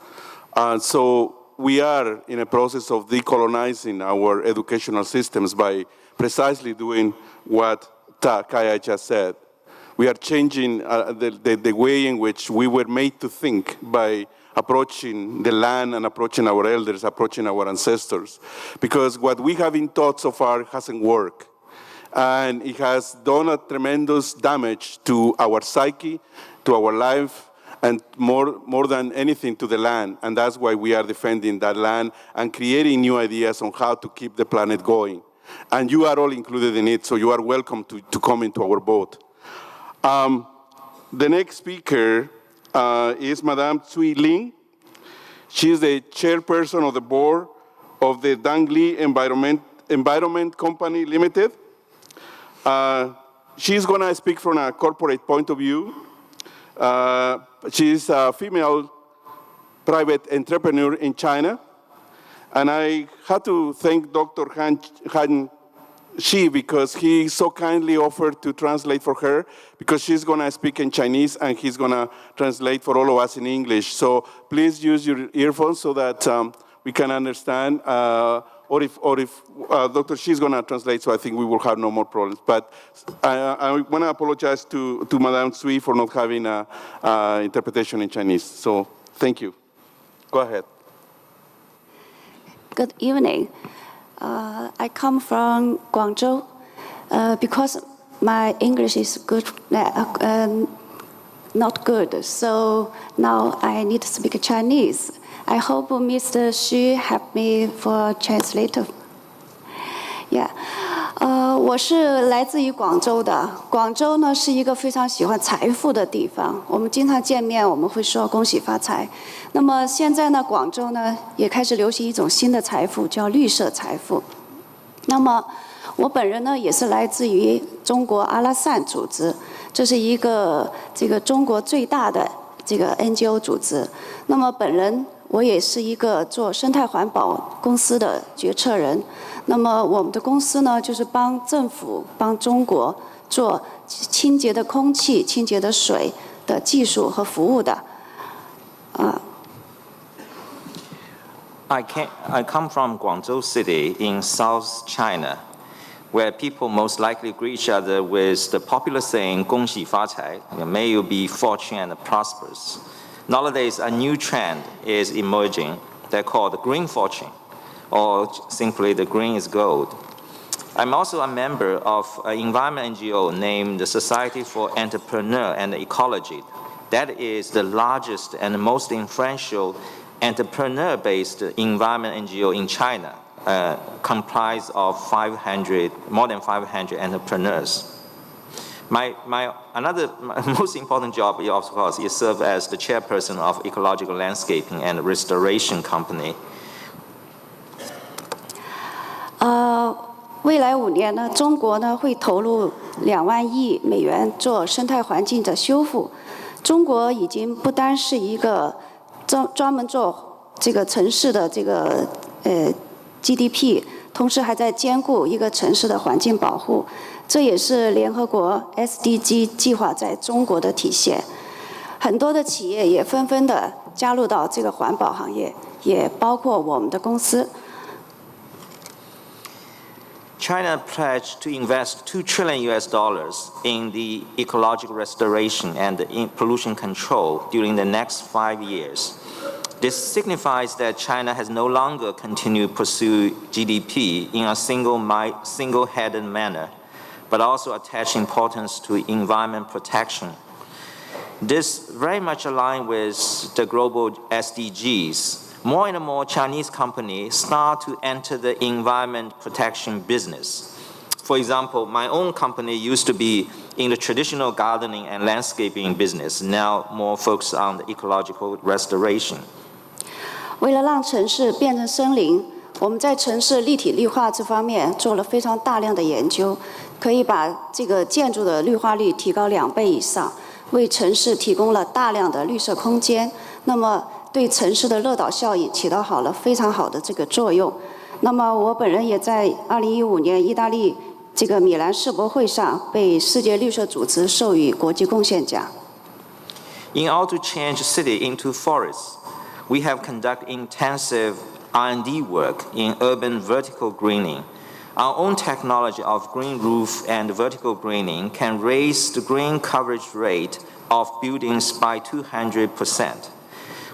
So we are in a process of decolonizing our educational systems by precisely doing what Kaya just said. We are changing the way in which we were made to think by approaching the land and approaching our elders, approaching our ancestors. Because what we have been taught so far hasn't worked. And it has done a tremendous damage to our psyche, to our life, and more than anything to the land. And that's why we are defending that land and creating new ideas on how to keep the planet going. And you are all included in it, so you are welcome to come into our boat. The next speaker is Madame Tsui Ling. She is the chairperson of the board of the Dangli Environment Company Limited. She's going to speak from a corporate point of view. She's a female private entrepreneur in China. And I had to thank Dr. Han Shi because he so kindly offered to translate for her because she's going to speak in Chinese and he's going to translate for all of us in English. So please use your earphones so that we can understand. Or if Dr. Shi is going to translate, so I think we will have no more problems. But I want to apologize to Madame Sui for not having interpretation in Chinese. So thank you. Go ahead. Good evening. I come from Guangzhou. Because my English is good, not good, so now I need to speak Chinese. I hope Mr. Xu help me for translator. Yeah. 我是来自于广州的。广州呢是一个非常喜欢财富的地方。我们经常见面，我们会说恭喜发财。那么现在呢，广州呢也开始流行一种新的财富，叫绿色财富。那么我本人呢也是来自于中国阿拉善组织，这是一个中国最大的NGO 组织。那么本人我也是一个做生态环保公司的决策人。那么我们的公司呢，就是帮政府、帮中国做清洁的空气、清洁的水的技术和服务的。I come from Guangzhou City in South China, where people most likely greet each other with the popular saying, 恭喜发财, may you be fortunate and prosperous. Nowadays, a new trend is emerging. They're called green fortune, or simply the green is gold. I'm also a member of an environment NGO named the Society for Entrepreneur and Ecology. That is the largest and most influential entrepreneur-based environment NGO in China, comprised of more than 500 entrepreneurs. My most important job, of course, is serve as the chairperson of Ecological Landscaping and Restoration Company. 未来5年呢，中国呢会投入2万亿美元做生态环境的修复。中国已经不单是一个专门做这个城市的GDP， 同时还在兼顾一个城市的环境保护。这也是联合国 SDG 计划在中国的体现。很多的企业也纷纷的加入到这个环保行业，也包括我们的公司。China pledged to invest $2 trillion in the ecological restoration and pollution control during the next 5 years. This signifies that China has no longer continued to pursue GDP in a single-headed manner, but also attach importance to environment protection. This very much aligns with the global SDGs. More and more Chinese companies start to enter the environment protection business. For example, my own company used to be in the traditional gardening and landscaping business, now more focused on the ecological restoration. 为了让城市变成森林，我们在城市立体绿化这方面做了非常大量的研究，可以把这个建筑的绿化率提高2倍以上，为城市提供了大量的绿色空间。那么对城市的热岛效应起到非常好的这个作用。那么我本人也在2015年意大利这个米兰世博会上被世界绿色组织授予国际贡献奖。In order to change city into forests, we have conducted intensive R&D work in urban vertical greening. Our own technology of green roof and vertical greening can raise the green coverage rate of buildings by 200%.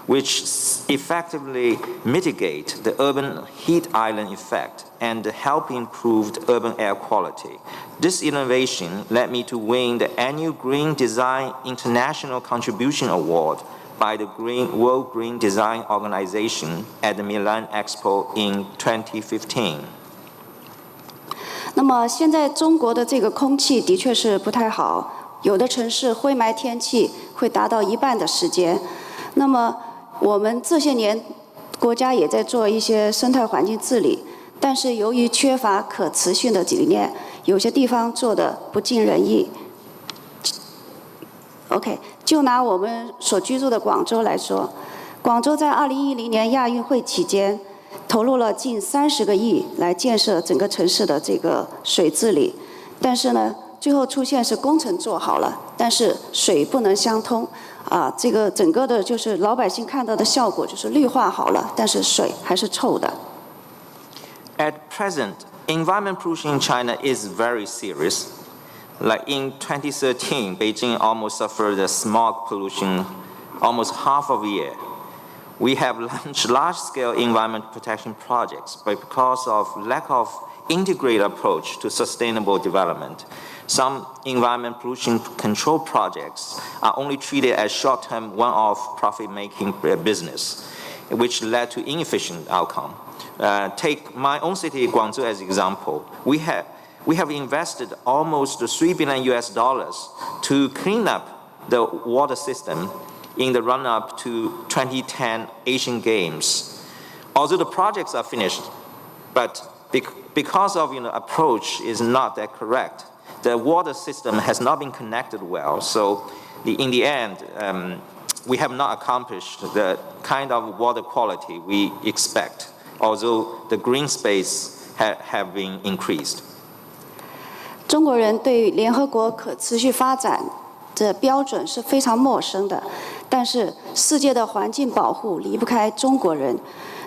Which effectively mitigate the urban heat island effect and help improve the urban air quality. This innovation led me to win the annual Green Design International Contribution Award by the World Green Design Organization at the Milan Expo in 2015. 那么现在中国的这个空气的确是不太好，有的城市灰霾天气会达到1半的时间。那么我们这些年国家也在做一些生态环境治理，但是由于缺乏可持续的理念，有些地方做的不尽人意。OK， 就拿我们所居住的广州来说，广州在2010年亚运会期间投入了近30个亿来建设整个城市的这个水治理，但是呢，最后出现是工程做好了，但是水不能相通。这个整个的就是老百姓看到的效果就是绿化好了，但是水还是臭的。At present, environment pollution in China is very serious. Like in 2013, Beijing almost suffered a smog pollution almost half of a year. We have launched large-scale environment protection projects, but because of lack of integrated approach to sustainable development, some environment pollution control projects are only treated as short-term, one-off profit-making business, which led to inefficient outcome. Take my own city, Guangzhou, as an example. We have invested almost $3 billion to clean up the water system in the run-up to 2010 Asian Games. Although the projects are finished, but because of approach is not that correct, the water system has not been connected well. So in the end, we have not accomplished the kind of water quality we expect, although the green space have been increased. 中国人对联合国可持续发展的标准是非常陌生的，但是世界的环境保护离不开中国人，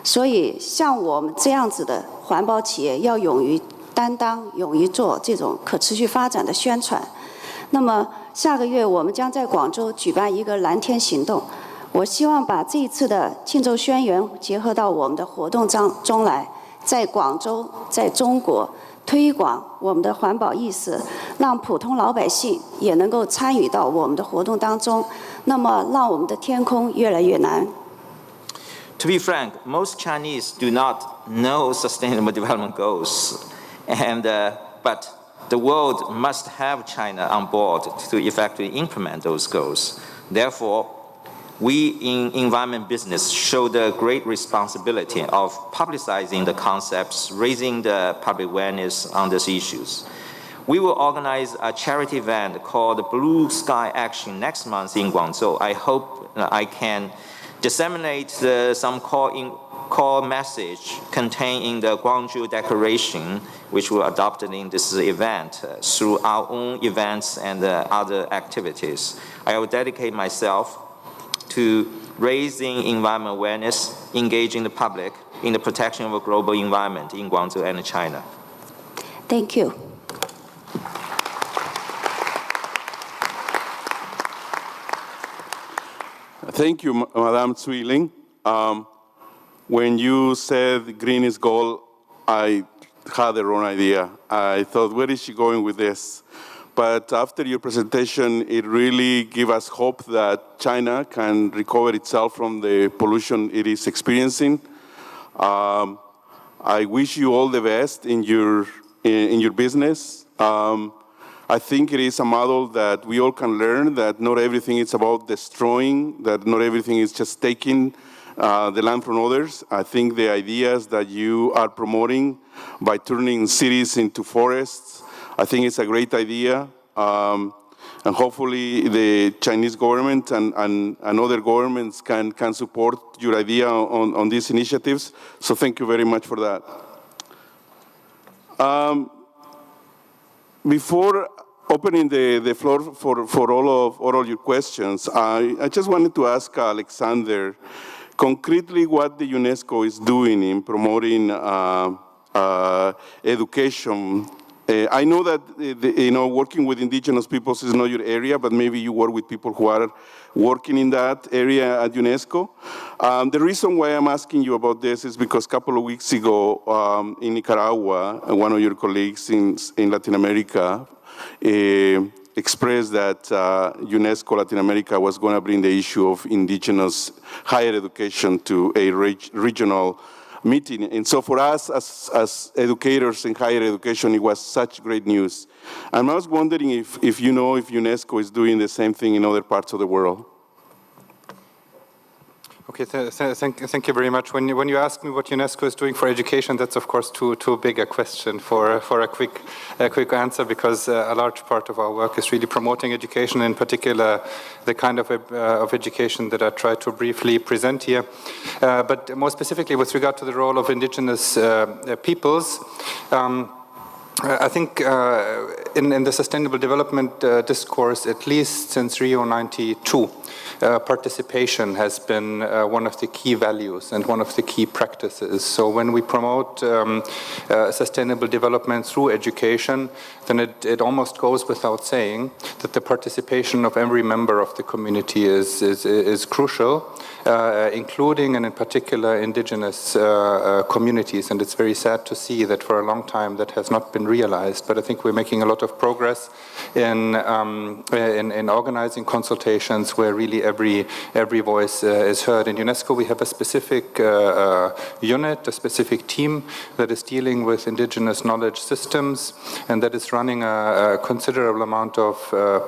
所以像我们这样子的环保企业要勇于担当，勇于做这种可持续发展的宣传。那么下个月我们将在广州举办一个蓝天行动，我希望把这一次的庆州宣言结合到我们的活动中来，在广州，在中国推广我们的环保意识，让普通老百姓也能够参与到我们的活动当中，那么让我们的天空越来越蓝。To be frank, most Chinese do not know sustainable development goals, but the world must have China on board to effectively implement those goals. Therefore, we in environment business show the great responsibility of publicizing the concepts, raising the public awareness on these issues. We will organize a charity event called Blue Sky Action next month in Guangzhou. I hope I can disseminate some core message contained in the Guangzhou Declaration, which were adopted in this event through our own events and other activities. I will dedicate myself to raising environment awareness, engaging the public in the protection of a global environment in Guangzhou and China. Thank you. Thank you, Madame Cui Ling. When you said green is gold, I had the wrong idea. I thought, where is she going with this? But after your presentation, it really gave us hope that China can recover itself from the pollution it is experiencing. I wish you all the best in your business. I think it is a model that we all can learn, that not everything is about destroying, that not everything is just taking the land from others. I think the ideas that you are promoting by turning cities into forests, I think it's a great idea. And hopefully the Chinese government and other governments can support your idea on these initiatives. So thank you very much for that. Before opening the floor for all of your questions, I just wanted to ask Alexander concretely what the UNESCO is doing in promoting education. I know that working with indigenous peoples is not your area, but maybe you work with people who are working in that area at UNESCO. The reason why I'm asking you about this is because a couple of weeks ago in Nicaragua, one of your colleagues in Latin America expressed that UNESCO Latin America was going to bring the issue of indigenous higher education to a regional meeting. And so for us as educators in higher education, it was such great news. And I was wondering if you know if UNESCO is doing the same thing in other parts of the world. Okay, thank you very much. When you ask me what UNESCO is doing for education, that's of course too big a question for a quick answer, because a large part of our work is really promoting education, in particular the kind of education that I tried to briefly present here. But more specifically with regard to the role of indigenous peoples, I think in the sustainable development discourse, at least since Rio '92, participation has been one of the key values and one of the key practices. So when we promote sustainable development through education, then it almost goes without saying that the participation of every member of the community is crucial, including and in particular indigenous communities. And it's very sad to see that for a long time that has not been realized. But I think we're making a lot of progress in organizing consultations where really every voice is heard. In UNESCO, we have a specific unit, a specific team that is dealing with indigenous knowledge systems, and that is running a considerable amount of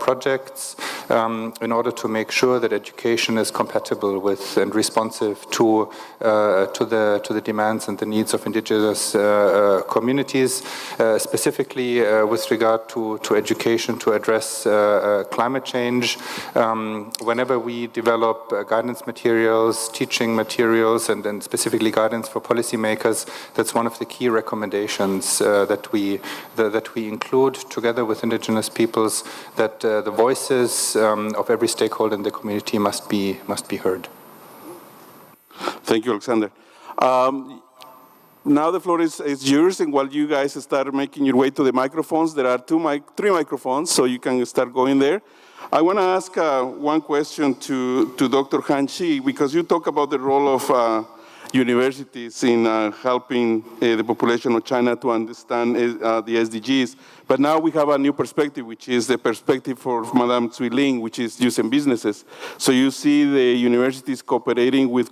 projects in order to make sure that education is compatible with and responsive to the demands and the needs of indigenous communities, specifically with regard to education to address climate change. Whenever we develop guidance materials, teaching materials, and then specifically guidance for policymakers, that's one of the key recommendations that we include together with indigenous peoples, that the voices of every stakeholder in the community must be heard. Thank you, Alexander. Now the floor is yours, and while you guys start making your way to the microphones, there are three microphones, so you can start going there. I want to ask one question to Dr. Han Shi, because you talk about the role of universities in helping the population of China to understand the SDGs. But now we have a new perspective, which is the perspective for Madame Cui Ling, which is youth and businesses. So you see the universities cooperating with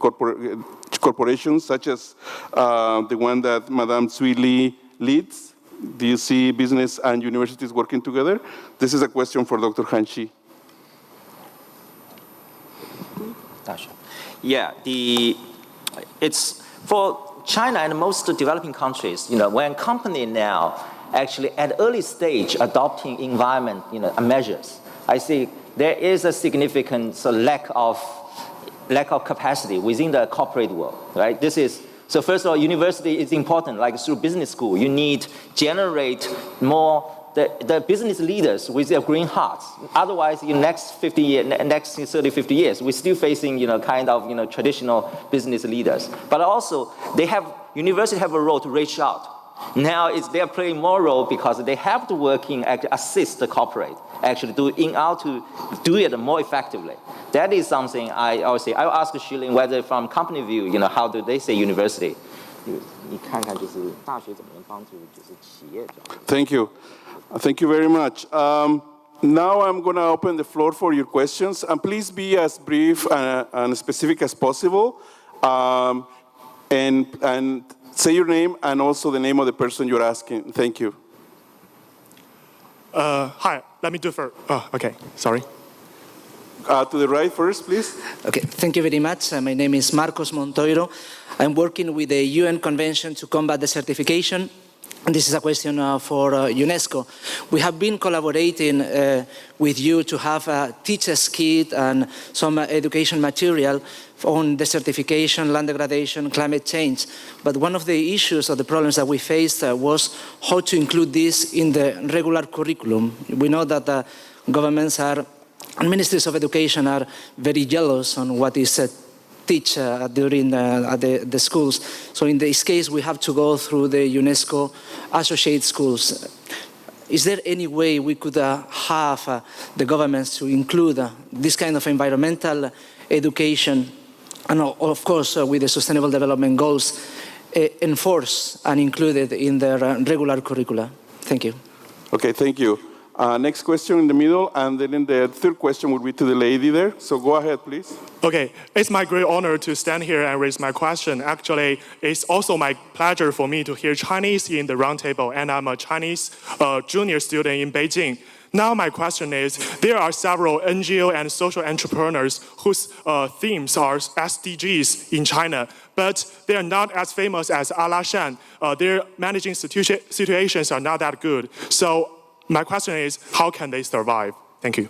corporations, such as the one that Madame Cui Ling leads. Do you see business and universities working together? This is a question for Dr. Han Shi. Yeah, it's for China and most developing countries, when company now actually at early stage adopting environment, measures, I see there is a significant lack of capacity within the corporate world, right? So first of all, university is important, like through business school, you need generate more the business leaders with their green hearts. Otherwise, in next 30, 50 years, we're still facing, traditional business leaders. But also, universities have a role to reach out. Now they're playing more role because they have to work assist the corporate, actually to do it more effectively. That is something I always say. I will ask Shilin whether from company view, how do they say university? Thank you. Thank you very much. Now I'm going to open the floor for your questions, and please be as brief and specific as possible, and say your name and also the name of the person you're asking. Thank you. Hi, let me do first. Oh, okay, sorry. To the right first, please. Okay, thank you very much. My name is Marcos Montoiro. I'm working with the UN Convention to combat desertification. This is a question for UNESCO. We have been collaborating with you to have a teacher's kit and some education material on desertification, land degradation, climate change. But one of the issues or the problems that we faced was how to include this in the regular curriculum. We know that governments and ministries of education are very jealous on what is teach during the schools. So in this case, we have to go through the UNESCO associate schools. Is there any way we could have the governments to include this kind of environmental education, and of course with the Sustainable Development Goals enforced and included in their regular curricula? Thank you. Okay, thank you. Next question in the middle, and then the third question would be to the lady there. So go ahead, please. Okay, it's my great honor to stand here and raise my question. Actually, it's also my pleasure for me to hear Chinese in the roundtable, and I'm a Chinese junior student in Beijing. Now my question is, there are several NGO and social entrepreneurs whose themes are SDGs in China, but they are not as famous as Alashan. Their managing situations are not that good. So my question is, how can they survive? Thank you.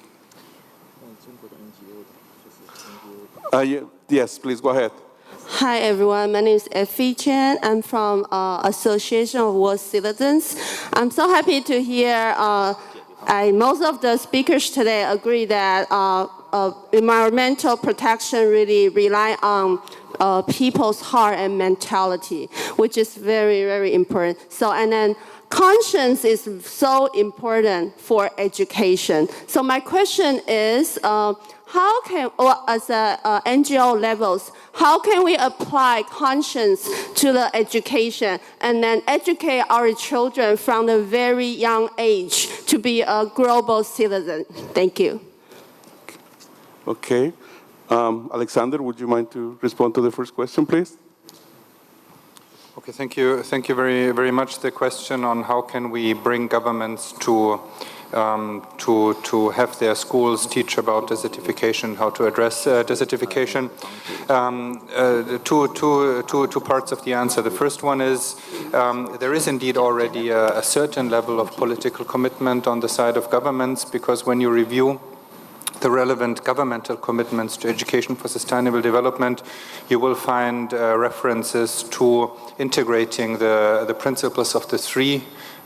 Yes, please go ahead. Hi everyone, my name is Effie Chen. I'm from Association of World Citizens. I'm so happy to hear most of the speakers today agree that environmental protection really rely on people's heart and mentality, which is very, very important. So, and then conscience is so important for education. So my question is, how can, or as NGO levels, how can we apply conscience to the education and then educate our children from a very young age to be a global citizen? Thank you. Okay. Alexander, would you mind to respond to the first question, please? Okay, thank you. Thank you very, very much. The question on how can we bring governments to have their schools teach about desertification, how to address desertification. Two parts of the answer. The first one is there is indeed already a certain level of political commitment on the side of governments, because when you review the relevant governmental commitments to education for sustainable development, you will find references to integrating the principles of the three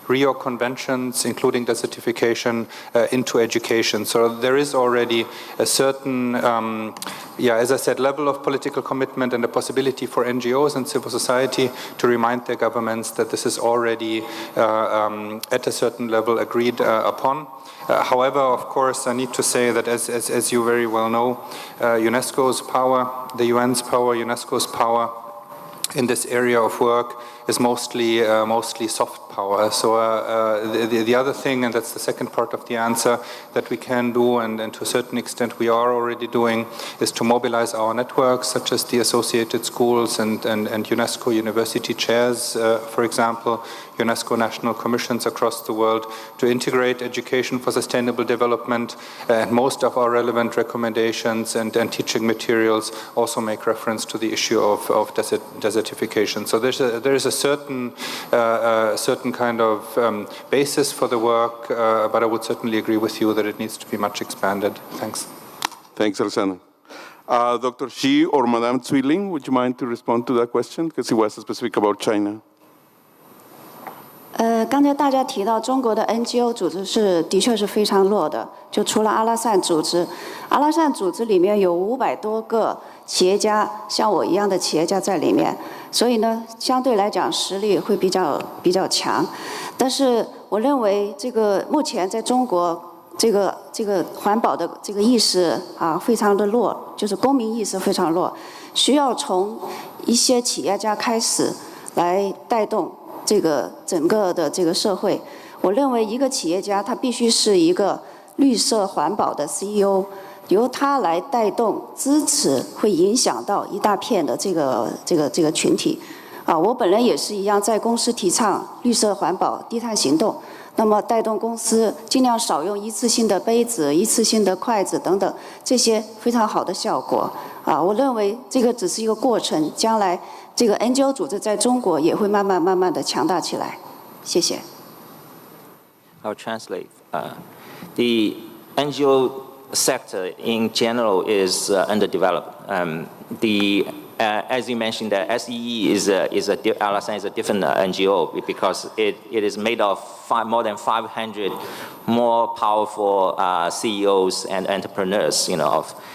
Rio Conventions, including desertification, into education. So there is already a certain, as I said, level of political commitment and the possibility for NGOs and civil society to remind their governments that this is already at a certain level agreed upon. However, of course, I need to say that as you very well know, UNESCO's power, the UN's power, UNESCO's power in this area of work is mostly soft power. So the other thing, and that's the second part of the answer, that we can do, and to a certain extent we are already doing, is to mobilize our networks, such as the associated schools and UNESCO university chairs, for example, UNESCO national commissions across the world, to integrate education for sustainable development. And most of our relevant recommendations and teaching materials also make reference to the issue of desertification. So there is a certain kind of basis for the work, but I would certainly agree with you that it needs to be much expanded. Thanks. Thanks, Alexander. Dr. Xi or Madame Zuiling, would you mind to respond to that question? Because it was specific about China. 刚才大家提到中国的 NGO 组织的确是非常弱的，就除了阿拉善组织，阿拉善组织里面有500多个企业家，像我一样的企业家在里面，所以呢，相对来讲实力会比较强。但是我认为这个目前在中国这个环保的这个意识非常的弱，就是公民意识非常弱，需要从一些企业家开始来带动这个整个的这个社会。我认为一个企业家他必须是一个绿色环保的 CEO， 由他来带动支持，会影响到一大片的这个群体。我本人也是一样，在公司提倡绿色环保、低碳行动，那么带动公司尽量少用一次性的杯子、一次性的筷子等等，这些非常好的效果。我认为这个只是一个过程，将来这个 NGO 组织在中国也会慢慢的强大起来。谢谢。I'll translate. The NGO sector in general is underdeveloped. As you mentioned, the SEE is a different NGO because it is made of more than 500 more powerful CEOs and entrepreneurs.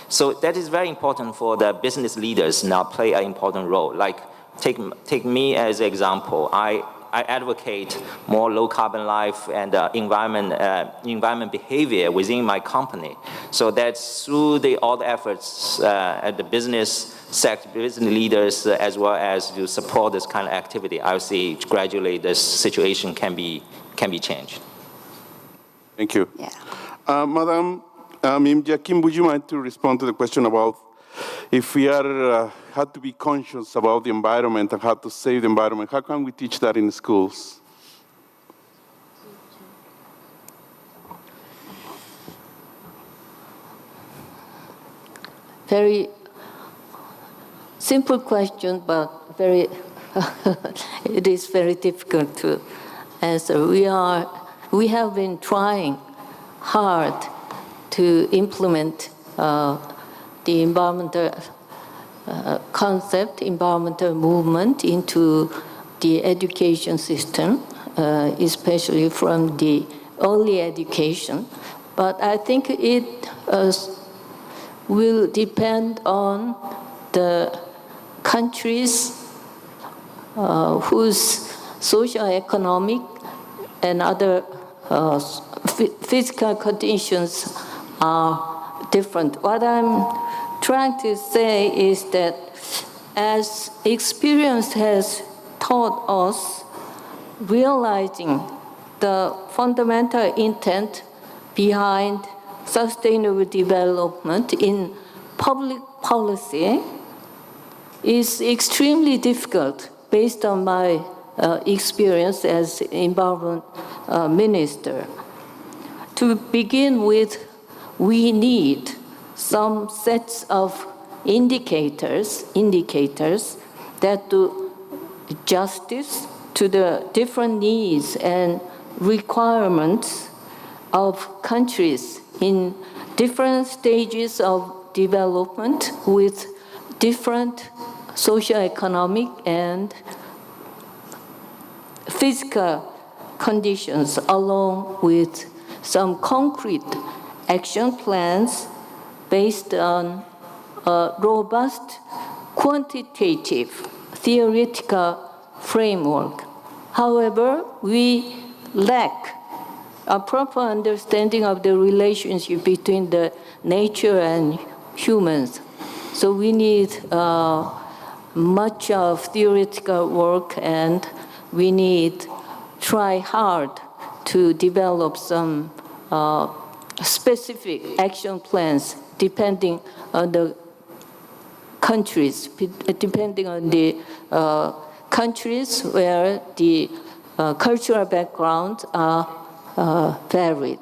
So that is very important for the business leaders now play an important role. Like take me as an example. I advocate more low carbon life and environment behavior within my company. So that's through all the efforts at the business sector, business leaders, as well as to support this kind of activity. I would say gradually this situation can be changed. Thank you. Yeah. Madam Mim Kim, would you mind to respond to the question about if we had to be conscious about the environment and how to save the environment, how can we teach that in schools? very simple question, but very it is very difficult to answer. We have been trying hard to implement the environmental concept, environmental movement into the education system, especially from the early education. But I think it will depend on the countries whose socio-economic and other physical conditions are different. What I'm trying to say is that as experience has taught us, realizing the fundamental intent behind sustainable development in public policy is extremely difficult based on my experience as environment minister. To begin with, we need some sets of indicators that do justice to the different needs and requirements of countries in different stages of development with different socioeconomic and physical conditions, along with some concrete action plans based on a robust quantitative theoretical framework. However, we lack a proper understanding of the relationship between the nature and humans. So we need much of theoretical work, and we need try hard to develop some specific action plans depending on the countries, depending on the countries where the cultural backgrounds are varied.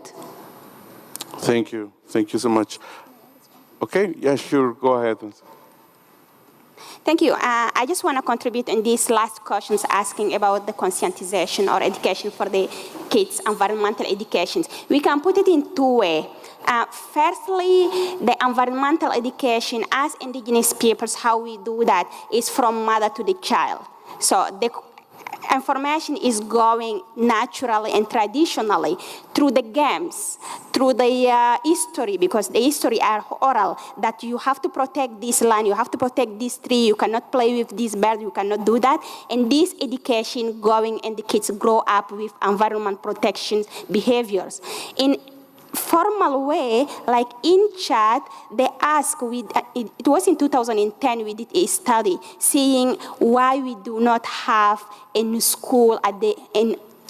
Thank you. Thank you so much. Okay, yeah, sure, go ahead. Thank you. I just want to contribute in these last questions asking about the conscientization or education for the kids, environmental education. We can put it in two ways. Firstly, the environmental education as indigenous peoples, how we do that is from mother to the child. So the information is going naturally and traditionally through the games, through the history, because the history are oral, that you have to protect this land, you have to protect this tree, you cannot play with this bird, you cannot do that. And this education going and the kids grow up with environment protection behaviors. In formal way, like in Chad, they ask, it was in 2010 we did a study seeing why we do not have a new school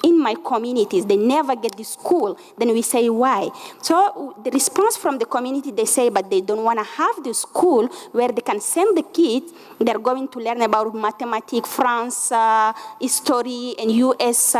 in my communities. They never get the school. Then we say why. So the response from the community, they say, but they don't want to have the school where they can send the kids. They're going to learn about mathematics, France, history, and US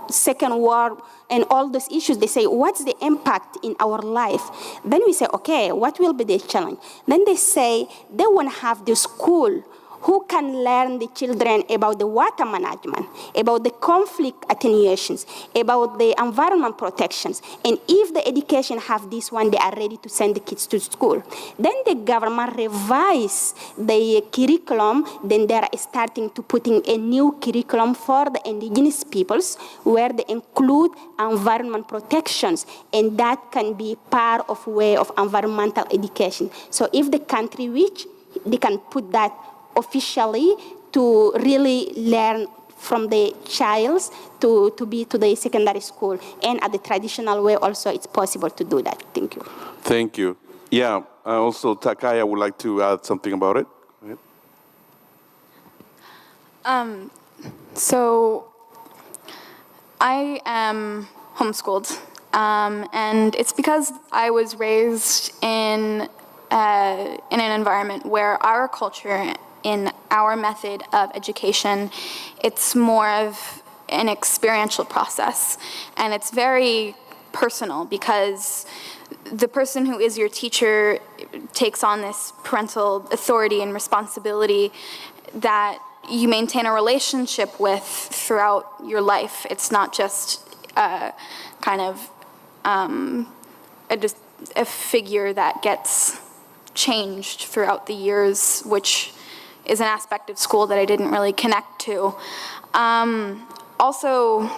Second War, and all those issues. They say, what's the impact in our life? Then we say, okay, what will be the challenge? Then they say they want to have the school who can learn the children about the water management, about the conflict attenuations, about the environment protections. And if the education have this one, they are ready to send the kids to school. Then the government revise the curriculum, then they are starting to putting a new curriculum for the indigenous peoples where they include environment protections, and that can be part of way of environmental education. So if the country which they can put that officially to really learn from the child to be to the secondary school, and at the traditional way also it's possible to do that. Thank you. Thank you. Yeah, also Takaya would like to add something about it. Go ahead. So I am homeschooled, and it's because I was raised in an environment where our culture, in our method of education, it's more of an experiential process, and it's very personal because the person who is your teacher takes on this parental authority and responsibility that you maintain a relationship with throughout your life. It's not just kind of a figure that gets changed throughout the years, which is an aspect of school that I didn't really connect to. Also,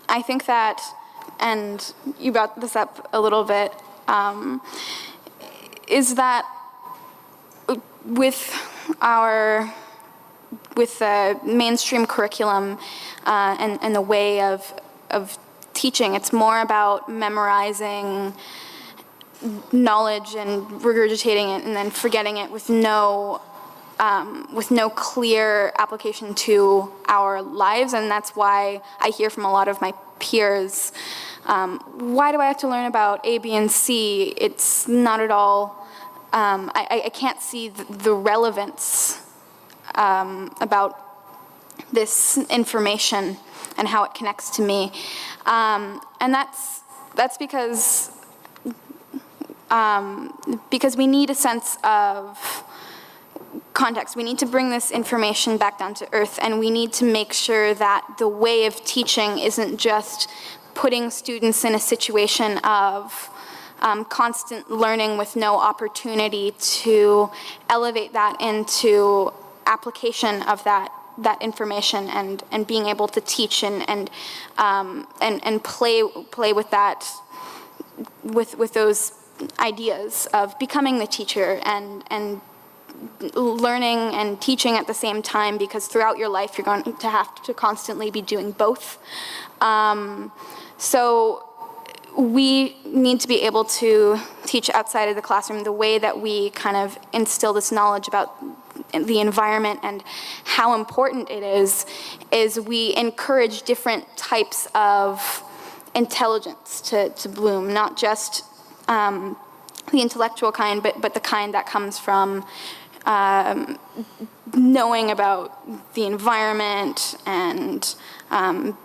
I think that, and you brought this up a little bit, is that with the mainstream curriculum and the way of teaching, it's more about memorizing knowledge and regurgitating it and then forgetting it with no clear application to our lives. And that's why I hear from a lot of my peers, why do I have to learn about A, B, and C? It's not at all, I can't see the relevance about this information and how it connects to me. And that's because we need a sense of context. We need to bring this information back down to earth, and we need to make sure that the way of teaching isn't just putting students in a situation of constant learning with no opportunity to elevate that into application of that information and being able to teach and play with that, with those ideas of becoming the teacher and learning and teaching at the same time, because throughout your life you're going to have to constantly be doing both. So we need to be able to teach outside of the classroom. The way that we kind of instill this knowledge about the environment and how important it is we encourage different types of intelligence to bloom, not just the intellectual kind, but the kind that comes from knowing about the environment and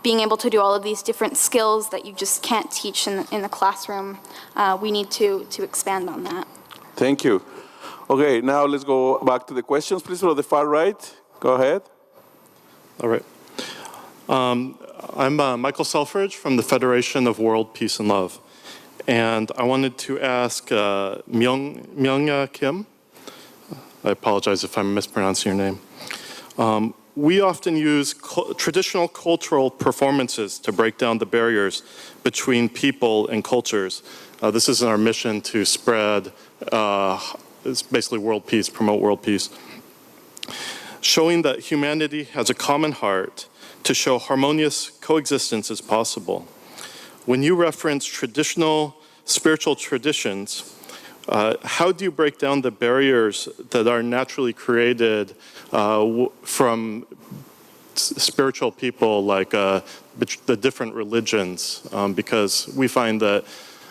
being able to do all of these different skills that you just can't teach in the classroom. We need to expand on that. Thank you. Okay, now let's go back to the questions, please, from the far right. Go ahead. All right. I'm Michael Selfridge from the Federation of World Peace and Love. And I wanted to ask Myung Kim. I apologize if I'm mispronouncing your name. We often use traditional cultural performances to break down the barriers between people and cultures. This is our mission to spread, it's basically world peace, promote world peace. Showing that humanity has a common heart to show harmonious coexistence is possible. When you reference traditional spiritual traditions, how do you break down the barriers that are naturally created from spiritual people, like the different religions? Because we find that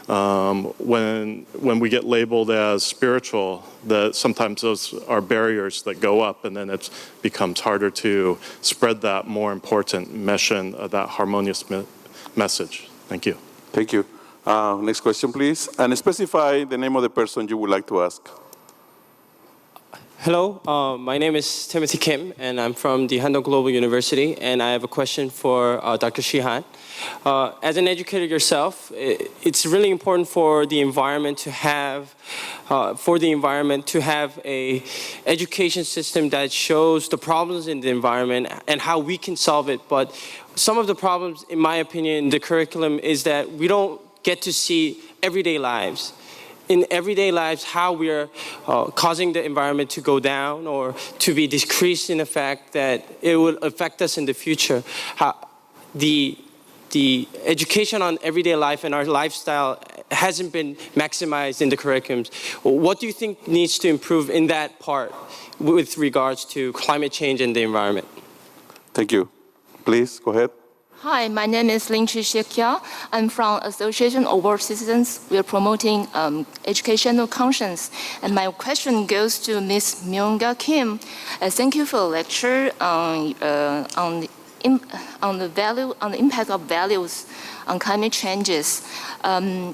when we get labeled as spiritual, that sometimes those are barriers that go up, and then it becomes harder to spread that more important mission, that harmonious message. Thank you. Thank you. Next question, please. And specify the name of the person you would like to ask. Hello, my name is Timothy Kim, and I'm from the Handong Global University, and I have a question for Dr. Shihan. As an educator yourself, it's really important for the environment to have, a education system that shows the problems in the environment and how we can solve it. But some of the problems, in my opinion, in the curriculum is that we don't get to see everyday lives. In everyday lives, how we are causing the environment to go down or to be decreased in the fact that it will affect us in the future. How the education on everyday life and our lifestyle hasn't been maximized in the curriculums. What do you think needs to improve in that part with regards to climate change and the environment? Thank you. Please, go ahead. Hi, my name is Lin Chi-Shik-ya. I'm from Association of World Citizens. We are promoting educational conscience. And my question goes to Ms. Myung Kim. Thank you for the lecture on on the impact of values on climate changes.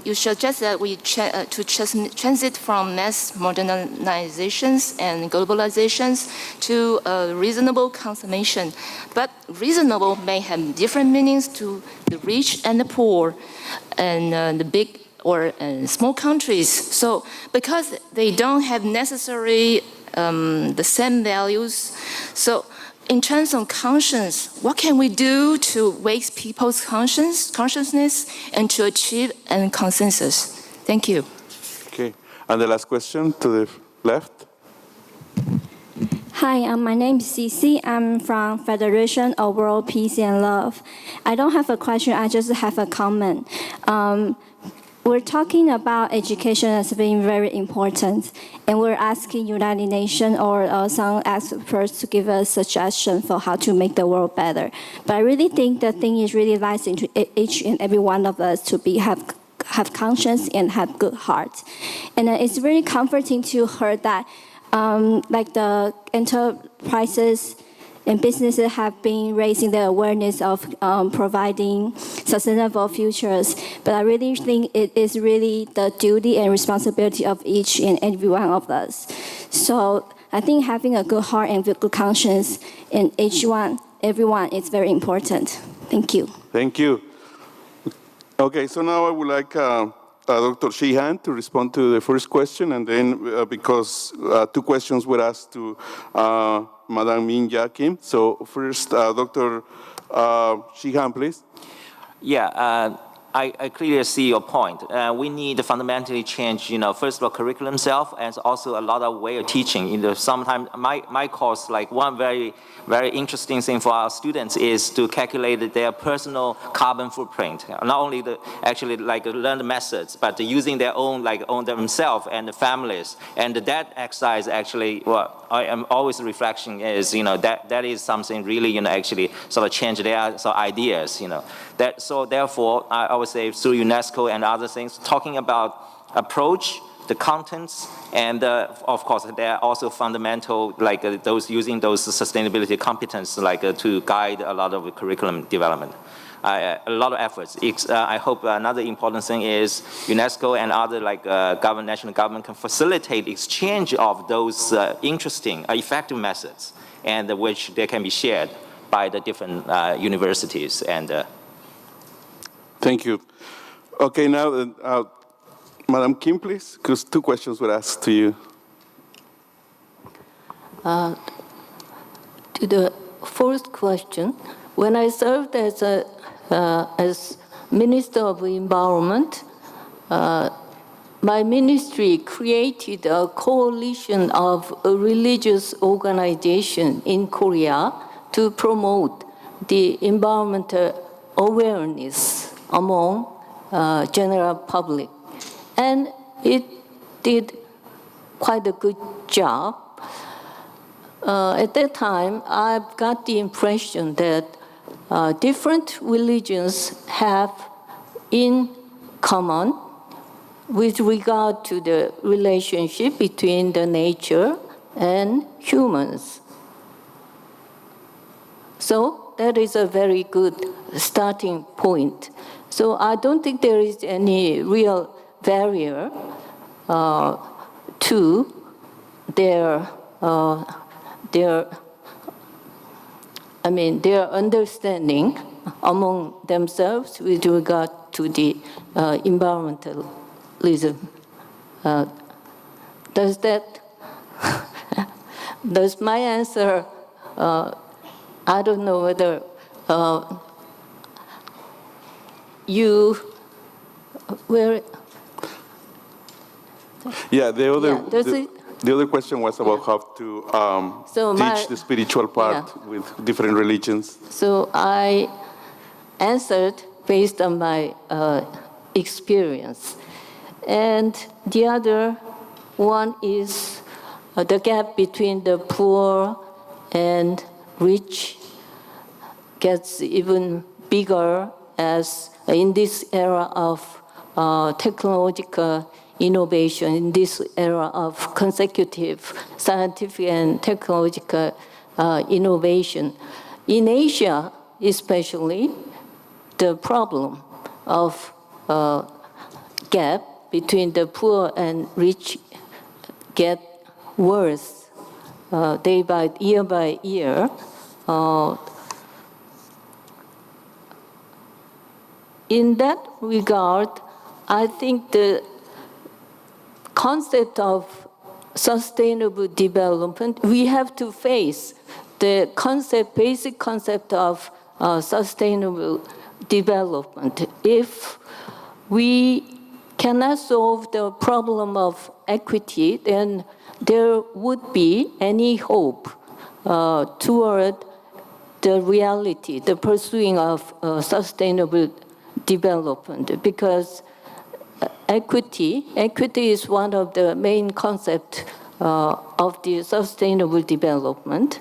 You suggest that we transit from mass modernizations and globalizations to reasonable consumption. But reasonable may have different meanings to the rich and the poor, and the big or small countries. So because they don't have necessarily the same values, so in terms of conscience, what can we do to wake people's consciousness and to achieve a consensus? Thank you. Okay, and the last question to the left. Hi, my name is Cici. I'm from Federation of World Peace and Love. I don't have a question, I just have a comment. We're talking about education as being very important, and we're asking United Nations or some experts to give us suggestions for how to make the world better. But I really think the thing is really lies into each and every one of us to have conscience and have good heart. And it's really comforting to hear that like the enterprises and businesses have been raising the awareness of providing sustainable futures. But I really think it is really the duty and responsibility of each and every one of us. So I think having a good heart and good conscience in everyone is very important. Thank you. Thank you. Okay, so now I would like Dr. Sheehan to respond to the first question, and then because two questions were asked to Madam Min-Ja Kim. So first, Dr. Sheehan, please. Yeah, I clearly see your point. We need to fundamentally change, first of all, curriculum itself, and also a lot of way of teaching. Sometimes my course, like one very interesting thing for our students is to calculate their personal carbon footprint. Not only learn the methods, but using their own, on themselves and the families. And that exercise actually, what I am always reflecting is, that is something really, actually sort of change their ideas, So therefore, I would say through UNESCO and other things, talking about approach, the contents, and of course, there are also fundamental, those using those sustainability competence, to guide a lot of curriculum development. A lot of efforts. I hope another important thing is UNESCO and other national government can facilitate exchange of those interesting, effective methods, and which they can be shared by the different universities and. Thank you. Okay, now, Madam Kim, please, because two questions were asked to you. To the first question, when I served as Minister of Environment, my ministry created a coalition of religious organizations in Korea to promote the environmental awareness among general public. And it did quite a good job. At that time, I've got the impression that different religions have in common with regard to the relationship between the nature and humans. So that is a very good starting point. So I don't think there is any real barrier to their understanding among themselves with regard to the environmentalism. Does my answer, I don't know whether you were. Yeah, the other question was about how to teach the spiritual part with different religions. So I answered based on my experience. And the other one is the gap between the poor and rich gets even bigger as in this era of technological innovation, in this era of consecutive scientific and technological innovation. In Asia, especially the problem of gap between the poor and rich get worse year by year. In that regard, I think the concept of sustainable development, we have to face the basic concept of sustainable development. If we cannot solve the problem of equity, then there would be any hope toward the reality, the pursuing of sustainable development, because equity is one of the main concepts of the sustainable development,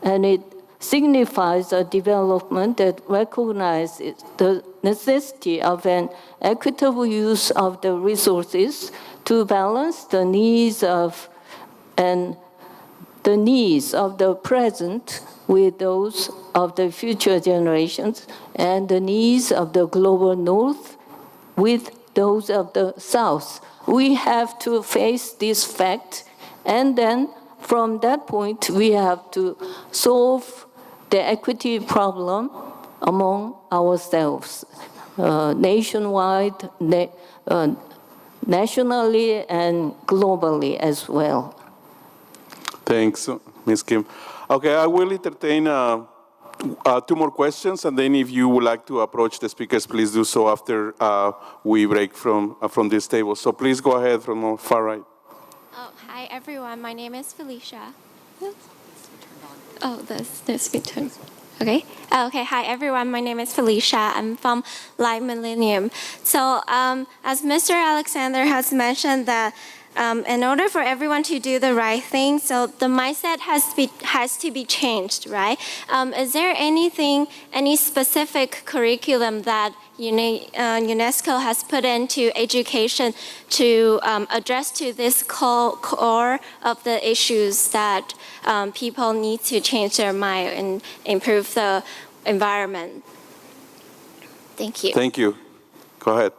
and it signifies a development that recognizes the necessity of an equitable use of the resources to balance the needs of the present with those of the future generations, and the needs of the global north with those of the south. We have to face this fact, and then from that point, we have to solve the equity problem among ourselves, nationwide, nationally, and globally as well. Thanks, Ms. Kim. Okay, I will entertain 2 more questions, and then if you would like to approach the speakers, please do so after we break from this table. So please go ahead from the far right. Oh, hi everyone. My name is Felicia. Oh, this been turned. Okay. Okay. Hi everyone. My name is Felicia. I'm from Light Millennium. So, as Mr. Alexander has mentioned that. In order for everyone to do the right thing, so the mindset has to be changed, right? Is there any specific curriculum that UNESCO has put into education to address to this core of the issues that people need to change their mind and improve the environment? Thank you. Thank you. Go ahead.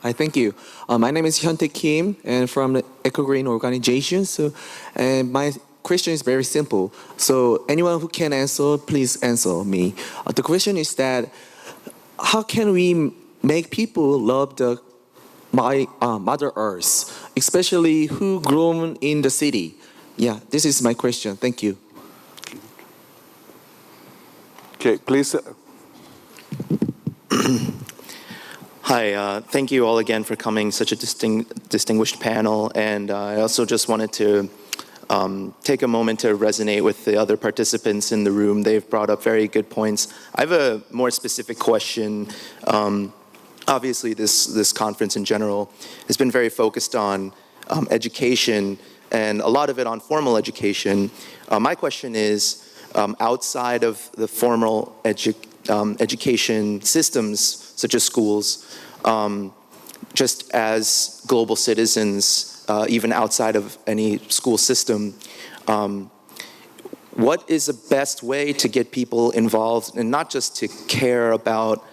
Hi, thank you. My name is Hyuntae Kim, and from the Eco Green Organization. And my question is very simple. So anyone who can answer, please answer me. The question is that how can we make people love Mother Earth, especially who grown in the city? Yeah, this is my question. Thank you. Okay, please. Hi, thank you all again for coming, such a distinguished panel, and I also just wanted to take a moment to resonate with the other participants in the room. They've brought up very good points. I have a more specific question. Obviously, this conference in general has been very focused on education, and a lot of it on formal education. My question is, outside of the formal education systems, such as schools, just as global citizens, even outside of any school system, what is the best way to get people involved, and not just to care about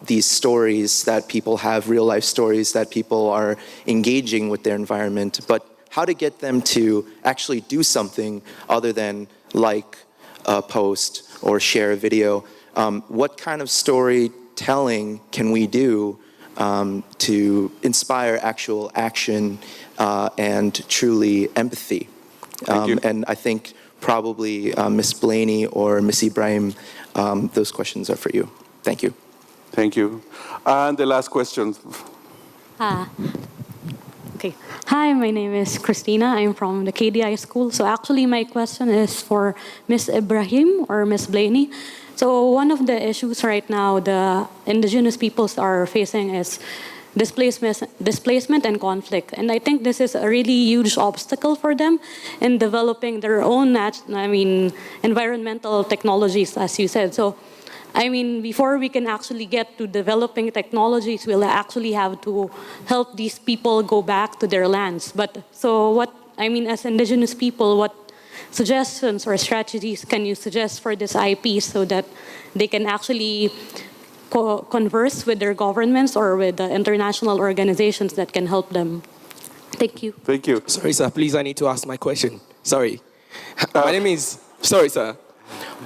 these stories that people have, real life stories that people are engaging with their environment, but how to get them to actually do something other than like a post or share a video? What kind of storytelling can we do to inspire actual action and truly empathy? And I think probably Ms. Blaney or Ms. Ibrahim, those questions are for you. Thank you. Thank you. And the last question. Okay. Hi, my name is Christina. I'm from the KDI school. So actually my question is for Ms. Ibrahim or Ms. Blaney. So one of the issues right now the indigenous peoples are facing is displacement and conflict. And I think this is a really huge obstacle for them in developing their own environmental technologies, as you said. So before we can actually get to developing technologies, we'll actually have to help these people go back to their lands. But so as indigenous people, what suggestions or strategies can you suggest for this IP so that they can actually converse with their governments or with the international organizations that can help them? Thank you. Thank you. Sorry, sir. Please, I need to ask my question. Sorry. My name is... Sorry, sir.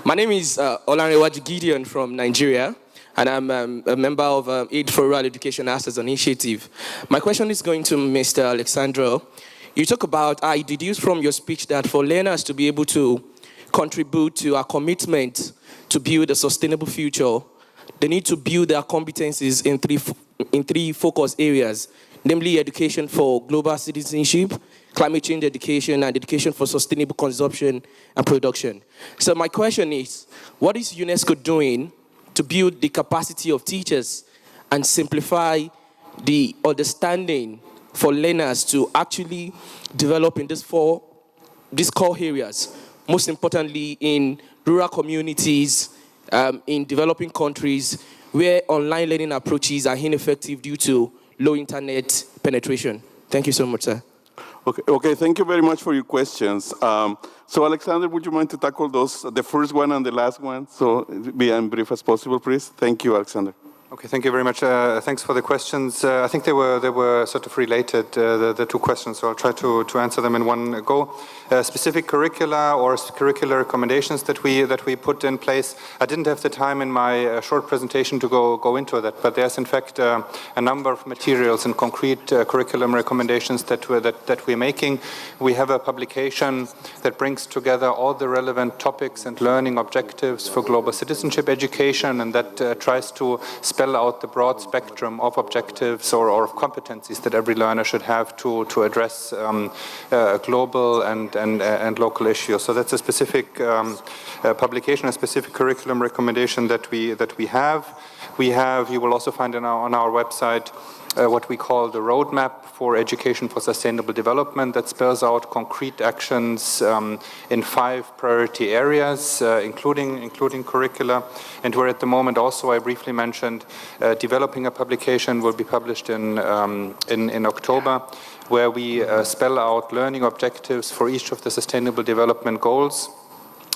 My name is Olanrewaju Gideon from Nigeria, and I'm a member of Aid for Rural Education Access Initiative. My question is going to Mr. Alexandro. You talk about, I deduce from your speech that for learners to be able to contribute to our commitment to build a sustainable future, they need to build their competencies in three focus areas, namely education for global citizenship, climate change education, and education for sustainable consumption and production. So my question is, what is UNESCO doing to build the capacity of teachers and simplify the understanding for learners to actually develop in these core areas, most importantly in rural communities, in developing countries where online learning approaches are ineffective due to low internet penetration? Thank you so much, sir. Okay, thank you very much for your questions. So Alexander, would you mind to tackle those, the first one and the last one? So be as brief as possible, please. Thank you, Alexander. Okay, thank you very much. Thanks for the questions. I think they were sort of related, the two questions, so I'll try to answer them in one go. Specific curricula or curricular recommendations that we put in place. I didn't have the time in my short presentation to go into that, but there's in fact a number of materials and concrete curriculum recommendations that we're making. We have a publication that brings together all the relevant topics and learning objectives for global citizenship education, and that tries to spell out the broad spectrum of objectives or of competencies that every learner should have to address global and local issues. So that's a specific publication, a specific curriculum recommendation that we have. You will also find on our website what we call the roadmap for education for sustainable development that spells out concrete actions in 5 priority areas, including curricula. And we're at the moment also, I briefly mentioned, developing a publication will be published in October, where we spell out learning objectives for each of the sustainable development goals.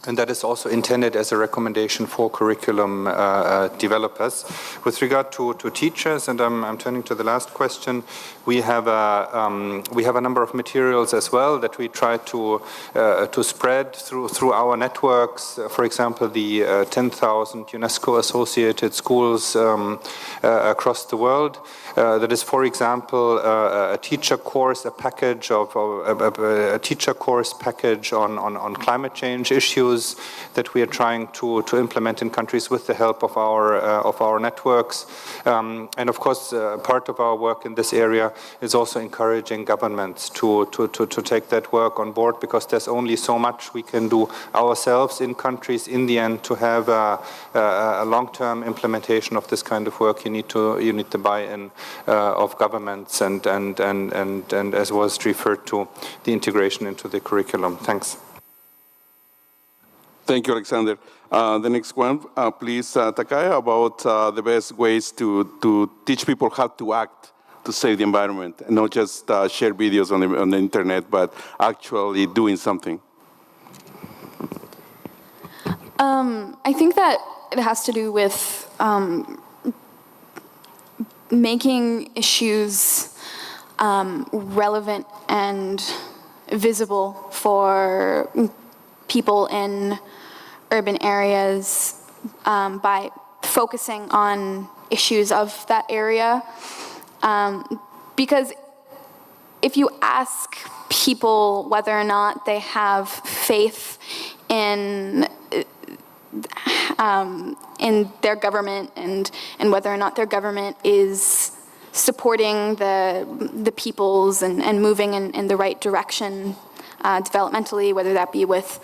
And that is also intended as a recommendation for curriculum developers. With regard to teachers, and I'm turning to the last question, we have a number of materials as well that we try to spread through our networks. For example, the 10,000 UNESCO associated schools across the world. That is, for example, a teacher course, a teacher course package on climate change issues that we are trying to implement in countries with the help of our networks. And of course, part of our work in this area is also encouraging governments to take that work on board, because there's only so much we can do ourselves in countries in the end to have a long-term implementation of this kind of work. You need the buy-in of governments and as was referred to, the integration into the curriculum. Thanks. Thank you, Alexander. The next one, please, Takaya, about the best ways to teach people how to act to save the environment, and not just share videos on the internet, but actually doing something. I think that it has to do with making issues relevant and visible for people in urban areas by focusing on issues of that area. Because if you ask people whether or not they have faith in their government and whether or not their government is supporting the peoples and moving in the right direction developmentally, whether that be with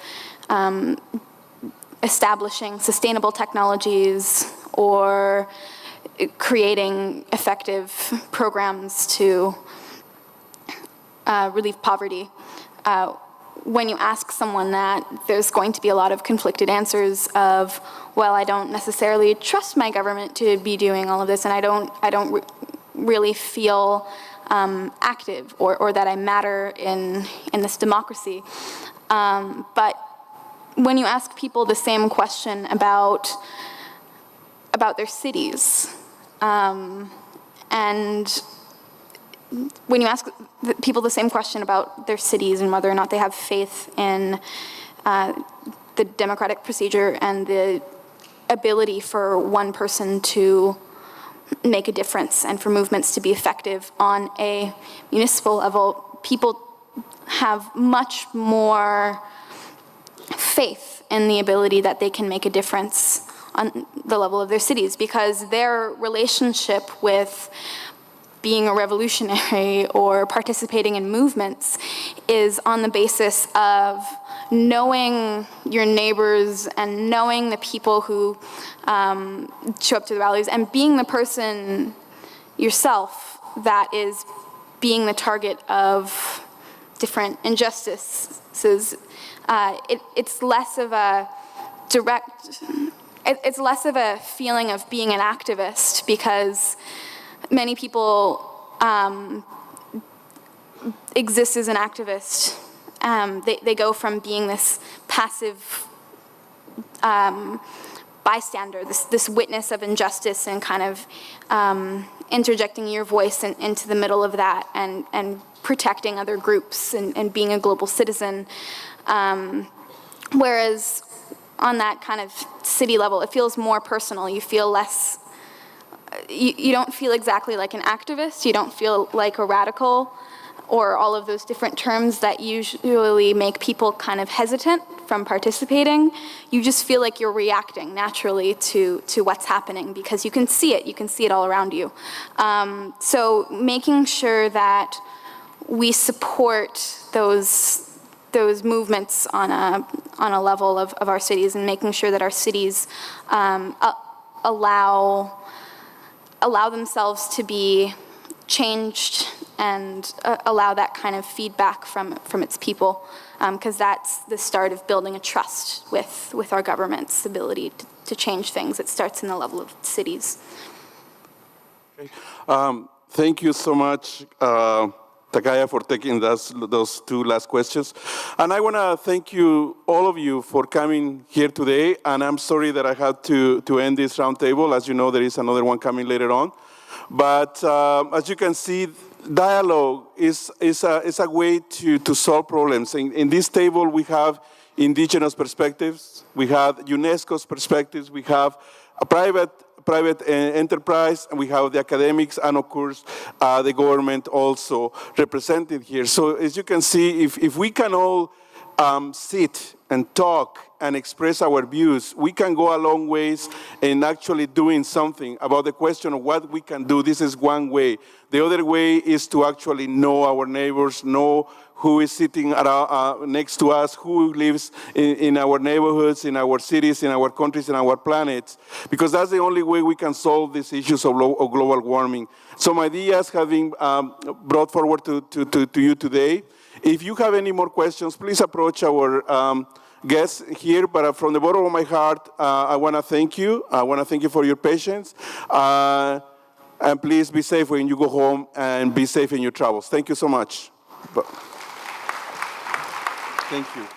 establishing sustainable technologies or creating effective programs to relieve poverty. When you ask someone that, there's going to be a lot of conflicted answers of, well, I don't necessarily trust my government to be doing all of this, and I don't really feel active or that I matter in this democracy. But when you ask people the same question about their cities, and when you ask people the same question about their cities and whether or not they have faith in the democratic procedure and the ability for one person to make a difference and for movements to be effective on a municipal level, people have much more faith in the ability that they can make a difference on the level of their cities, because their relationship with being a revolutionary or participating in movements is on the basis of knowing your neighbors and knowing the people who show up to the rallies and being the person yourself that is being the target of different injustices. It's less of a direct, it's less of a feeling of being an activist, because many people exist as an activist. They go from being this passive bystander, this witness of injustice, and kind of interjecting your voice into the middle of that and protecting other groups and being a global citizen. Whereas on that kind of city level, it feels more personal. You feel less, you don't feel exactly like an activist. You don't feel like a radical, or all of those different terms that usually make people kind of hesitant from participating. You just feel like you're reacting naturally to what's happening, because you can see it all around you. So making sure that we support those movements on a level of our cities, and making sure that our cities allow themselves to be changed and allow that kind of feedback from its people, because that's the start of building a trust with our government's ability to change things. It starts in the level of cities. Okay. Thank you so much, Takaya, for taking those two last questions. And I want to thank you, all of you, for coming here today. And I'm sorry that I had to end this roundtable. As you know, there is another one coming later on. But as you can see, dialogue is a way to solve problems. In this table, we have indigenous perspectives, we have UNESCO's perspectives, we have a private enterprise, and we have the academics, and of course, the government also represented here. So as you can see, if we can all sit and talk and express our views, we can go a long ways in actually doing something about the question of what we can do. This is one way. The other way is to actually know our neighbors, know who is sitting around, next to us, who lives in our neighborhoods, in our cities, in our countries, in our planets, because that's the only way we can solve these issues of global warming. Some ideas have been brought forward to you today. If you have any more questions, please approach our guests here. But from the bottom of my heart, I want to thank you. I want to thank you for your patience. And please be safe when you go home, and be safe in your travels. Thank you so much. Thank you.